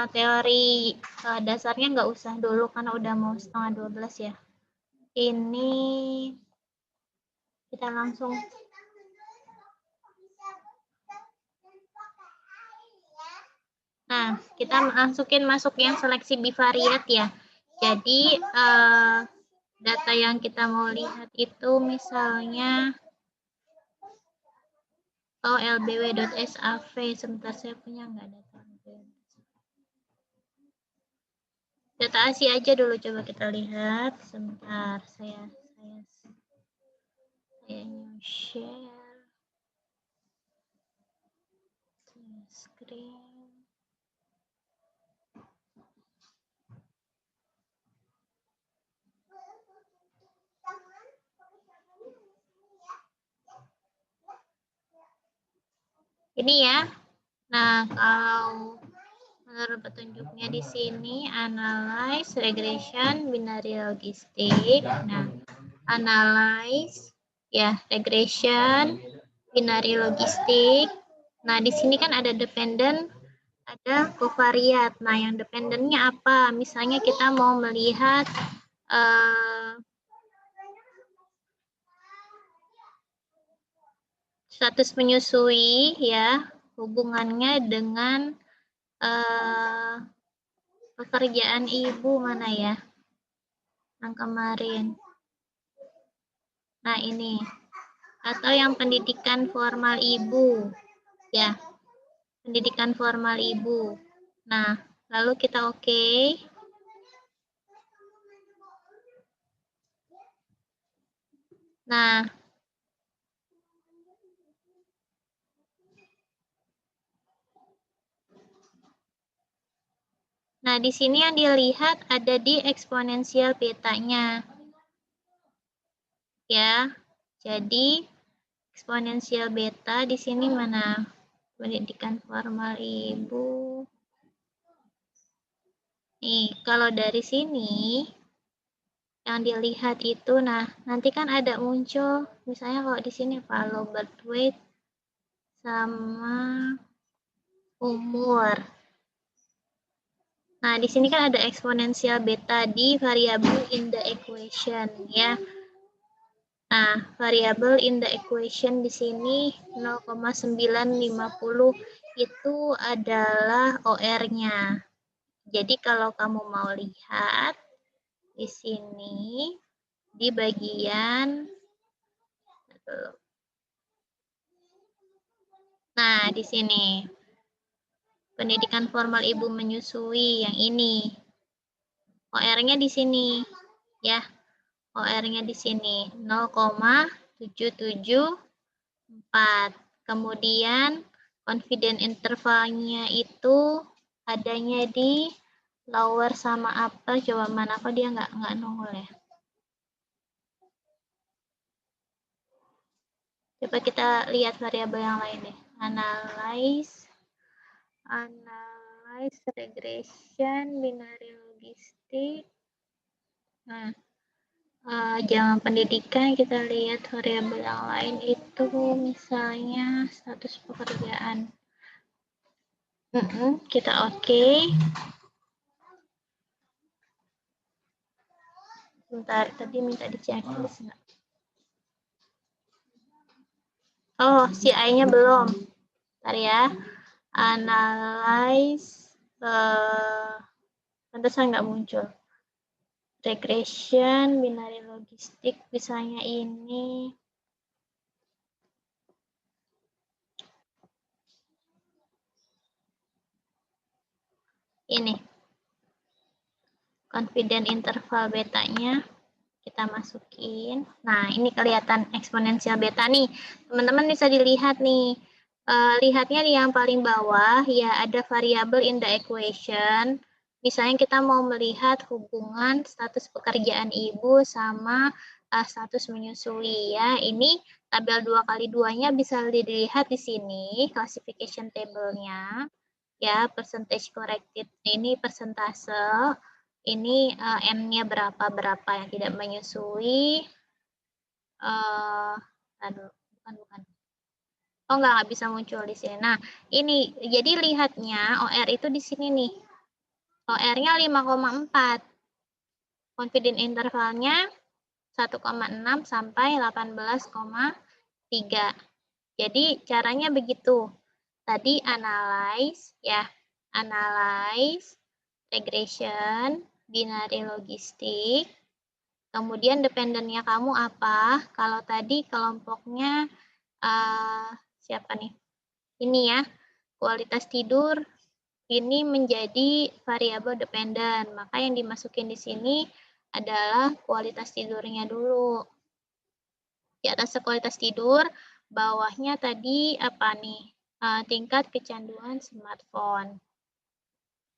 Teori dasarnya nggak usah dulu karena udah mau 11:30 ya. Ini kita langsung kita masuk yang seleksi bivariat ya. Jadi data yang kita mau lihat itu misalnya lbw.sav. Sebentar, saya punya nggak data data ASI aja dulu, coba kita lihat. Sebentar, saya share screen. Ini ya. Nah, kalau menurut petunjuknya di sini analyze, regression, binary logistik. Nah, analyze ya, regression, binary logistik. Nah, di sini kan ada dependent, ada covariate. Nah, yang dependentnya apa? Misalnya kita mau melihat status menyusui ya, hubungannya dengan pekerjaan ibu mana ya? Yang kemarin. Nah, ini. Atau yang pendidikan formal ibu. Ya. Pendidikan formal ibu. Nah, lalu kita oke. Nah, di sini yang dilihat ada di eksponensial betanya. Ya, jadi eksponensial beta di sini mana? Pendidikan formal Ibu. Nih, kalau dari sini yang dilihat itu, nah nanti kan ada muncul, misalnya kalau di sini follow birth weight sama umur. Nah, di sini kan ada eksponensial beta di variable in the equation ya. Nah, variable in the equation di sini 0,950 itu adalah OR-nya. Jadi kalau kamu mau lihat di sini di bagian di sini pendidikan formal ibu menyusui yang ini. OR-nya di sini ya. OR-nya di sini 0,774. Kemudian confidence intervalnya itu adanya di lower sama upper. Coba mana kok dia nggak nongol ya. Coba kita lihat variabel yang lain deh. Analyze regression, binary logistik. Nah, jangan pendidikan, kita lihat variabel yang lain itu misalnya status pekerjaan. Kita oke. Bentar, tadi minta di checklist nggak? Oh, si I-nya belum. Bentar ya. Analyze, pantesan nggak muncul. Regression, binary logistik, misalnya ini. Ini. Confidence interval betanya kita masukin. Nah, ini kelihatan eksponensial beta nih. Teman-teman bisa dilihat nih. Lihatnya di yang paling bawah, ya ada variabel in the equation. Misalnya kita mau melihat hubungan status pekerjaan ibu sama status menyusui ya. Ini tabel 2x2-nya bisa dilihat di sini, classification table-nya. Ya, percentage corrected ini persentase. Ini N-nya berapa yang tidak menyusui. Bukan. Oh, nggak bisa muncul di sini. Nah, ini jadi lihatnya OR itu di sini nih. OR-nya 5,4. Confidence intervalnya 1,6 sampai 18,3. Jadi caranya begitu. Tadi analyze ya. Analyze regression, binary logistik. Kemudian dependennya kamu apa? Kalau tadi kelompoknya siapa nih? Ini ya, kualitas tidur ini menjadi variabel dependen. Maka yang dimasukin di sini adalah kualitas tidurnya dulu. Di atas kualitas tidur, bawahnya tadi apa nih? Tingkat kecanduan smartphone.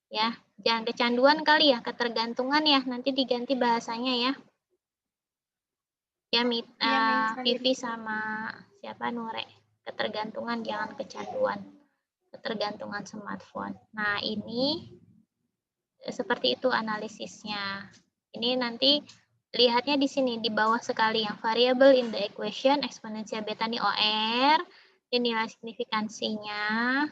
Ya, jangan kecanduan kali ya, ketergantungan ya. Nanti diganti bahasanya ya. Ya, Vivi sama siapa Nure. Ketergantungan, jangan kecanduan. Ketergantungan smartphone. Nah, ini seperti itu analisisnya. Ini nanti lihatnya di sini, di bawah sekali yang variable in the equation, eksponensial beta ini OR, ini nilai signifikansinya.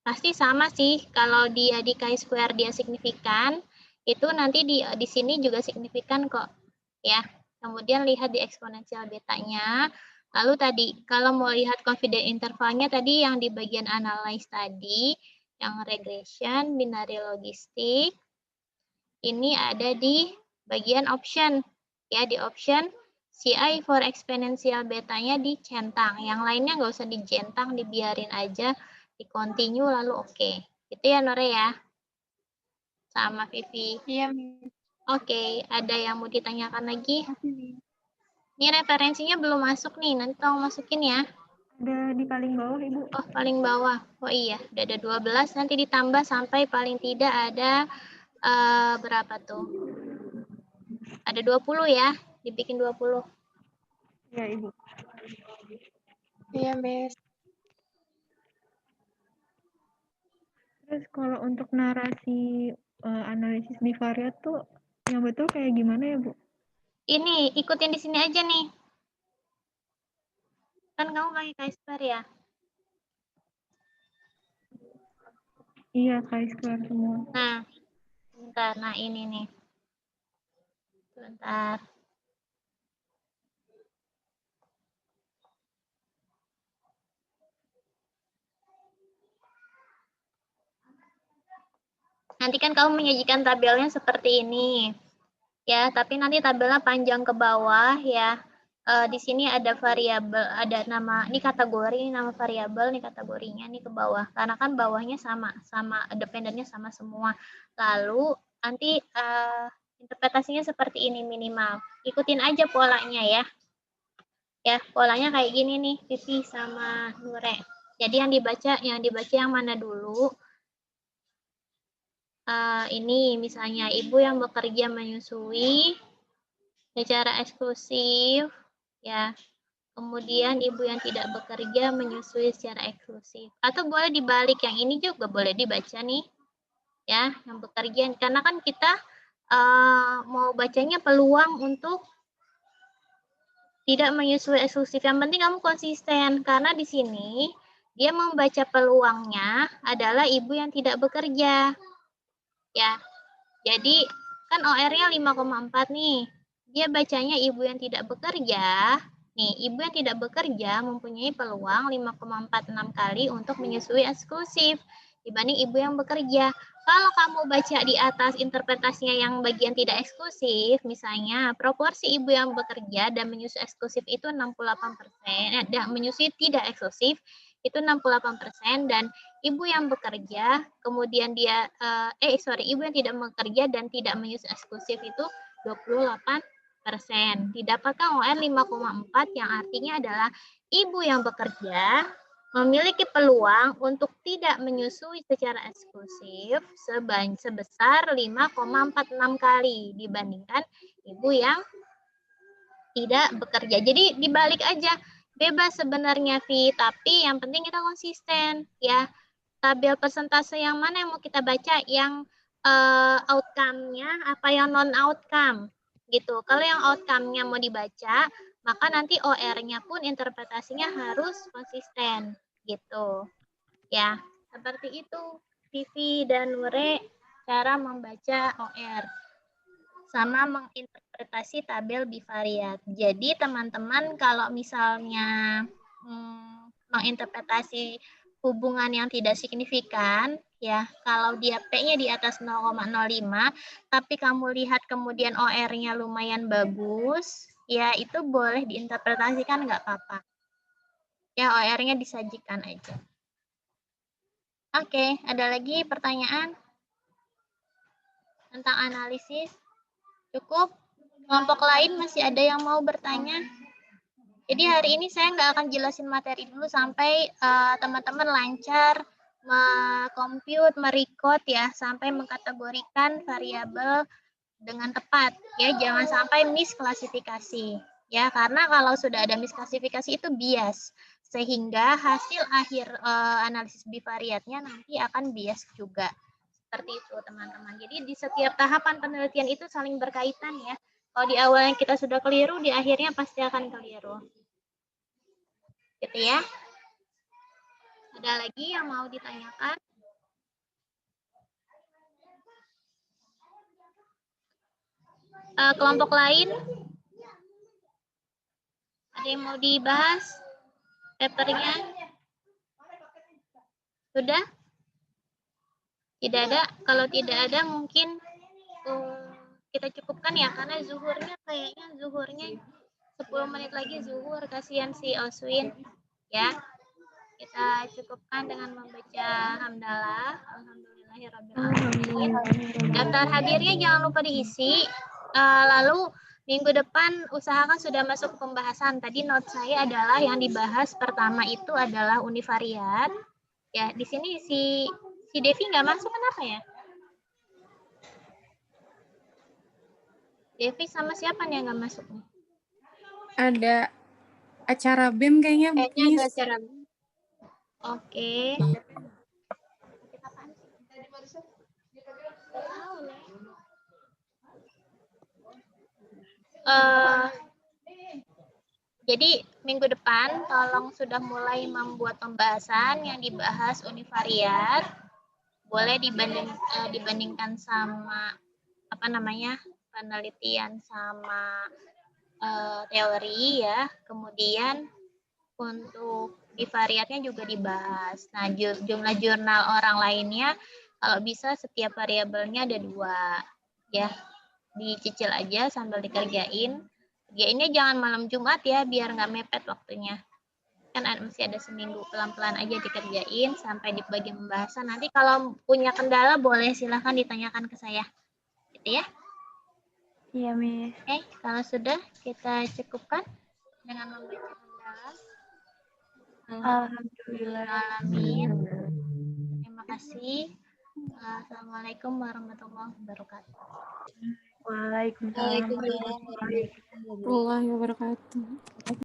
Pasti sama sih, kalau dia di chi-square dia signifikan, itu nanti di sini juga signifikan kok. Ya, kemudian lihat di eksponensial betanya. Lalu tadi, kalau mau lihat confidence intervalnya tadi yang di bagian analyze tadi, yang regression, binary logistik, ini ada di bagian option. Ya, di option, CI for exponential betanya dicentang. Yang lainnya nggak usah dicentang, dibiarin aja. Di continue lalu oke. Gitu ya Nore ya. Sama Vivi. Iya, Oke, ada yang mau ditanyakan lagi? Ini referensinya belum masuk nih, nanti tolong masukin ya. Ada di paling bawah, Ibu. Oh, paling bawah. Oh iya, udah ada 12, nanti ditambah sampai paling tidak ada berapa tuh? Ada 20 ya, dibikin 20. Ya, Ibu. Iya, Miss. Terus kalau untuk narasi analisis bivariat tuh yang betul kayak gimana ya, Bu? Ini, ikutin di sini aja nih. Kan kamu pakai Kaiser ya? Iya, Chi-square semua. Nah, bentar. Nah, ini nih. Bentar. Nanti kan kamu menyajikan tabelnya seperti ini. Ya, tapi nanti tabelnya panjang ke bawah ya. Di sini ada variabel, ada nama, ini kategori, ini nama variabel, ini kategorinya, ini ke bawah. Karena kan bawahnya sama dependennya sama semua. Lalu nanti interpretasinya seperti ini minimal. Ikutin aja polanya ya. Ya, polanya kayak gini nih, Vivi sama Nure. Jadi yang dibaca yang mana dulu? Ini misalnya ibu yang bekerja menyusui secara eksklusif, ya. Kemudian ibu yang tidak bekerja menyusui secara eksklusif. Atau boleh dibalik, yang ini juga boleh dibaca nih, ya, yang bekerja. Karena kan kita mau bacanya peluang untuk tidak menyusui eksklusif. Yang penting kamu konsisten, karena di sini dia membaca peluangnya adalah ibu yang tidak bekerja. Ya, jadi kan OR-nya 5,4 nih. Dia bacanya ibu yang tidak bekerja. Nih, ibu yang tidak bekerja mempunyai peluang 5,46 kali untuk menyusui eksklusif dibanding ibu yang bekerja. Kalau kamu baca di atas interpretasinya yang bagian tidak eksklusif, misalnya proporsi ibu yang bekerja dan menyusui eksklusif itu 68%, dan menyusui tidak eksklusif itu 68%, dan ibu yang bekerja, kemudian dia, ibu yang tidak bekerja dan tidak menyusui eksklusif itu 28%. Didapatkan OR 5,4 yang artinya adalah ibu yang bekerja memiliki peluang untuk tidak menyusui secara eksklusif sebesar 5,46 kali dibandingkan ibu yang tidak bekerja. Jadi dibalik aja. Bebas sebenarnya, Vi, tapi yang penting kita konsisten, ya. Tabel persentase yang mana yang mau kita baca, yang outcome-nya apa yang non-outcome, gitu. Kalau yang outcome-nya mau dibaca, maka nanti OR-nya pun interpretasinya harus konsisten, gitu. Ya, seperti itu, Vivi dan Nure, cara membaca OR sama menginterpretasi tabel bivariat. Jadi teman-teman kalau misalnya menginterpretasi hubungan yang tidak signifikan, ya kalau dia P-nya di atas 0,05, tapi kamu lihat kemudian OR-nya lumayan bagus, ya itu boleh diinterpretasikan, nggak apa-apa. Ya OR-nya disajikan aja. Oke, ada lagi pertanyaan tentang analisis? Cukup? Kelompok lain masih ada yang mau bertanya? Jadi hari ini saya nggak akan jelasin materi dulu sampai teman-teman lancar mengkomput, merecord ya, sampai mengkategorikan variabel dengan tepat. Ya, jangan sampai misklasifikasi. Ya, karena kalau sudah ada misklasifikasi itu bias, sehingga hasil akhir analisis bivariatnya nanti akan bias juga. Seperti itu teman-teman. Jadi di setiap tahapan penelitian itu saling berkaitan ya. Kalau di awalnya kita sudah keliru, di akhirnya pasti akan keliru. Gitu ya. Ada lagi yang mau ditanyakan? Kelompok lain? Ada yang mau dibahas? Papernya? Sudah? Tidak ada? Kalau tidak ada mungkin kita cukupkan ya, karena zuhurnya kayaknya 10 menit lagi zuhur, kasihan si Oswin ya. Kita cukupkan dengan membaca hamdalah. Alhamdulillahirabbil alamin. Daftar hadirnya jangan lupa diisi. Lalu Minggu depan usahakan sudah masuk ke pembahasan. Tadi note saya adalah yang dibahas pertama itu adalah univariat. Ya, di sini si Devi nggak masuk, kenapa ya? Devi sama siapa nih yang nggak masuk nih? Ada acara BEM kayaknya, Kayaknya Miss. ada acara. Oke. Jadi minggu depan tolong sudah mulai membuat pembahasan yang dibahas univariat. Boleh dibandingkan sama apa namanya penelitian sama teori ya. Kemudian untuk bivariatnya juga dibahas. Nah, jumlah jurnal orang lainnya kalau bisa setiap variabelnya ada 2 ya. Dicicil aja sambil dikerjain. Kerjainnya jangan malam Jumat ya, biar nggak mepet waktunya. Kan masih ada seminggu, pelan-pelan aja dikerjain sampai di bagian pembahasan. Nanti kalau punya kendala boleh silahkan ditanyakan ke saya. Gitu ya. Iya, Miss. Oke, kalau sudah kita cukupkan dengan membaca mendalam. Alhamdulillah. Alamin. Terima kasih. Assalamualaikum warahmatullahi wabarakatuh. Waalaikumsalam Waalaikumsalam warahmatullahi wabarakatuh. Warahmatullahi wabarakatuh.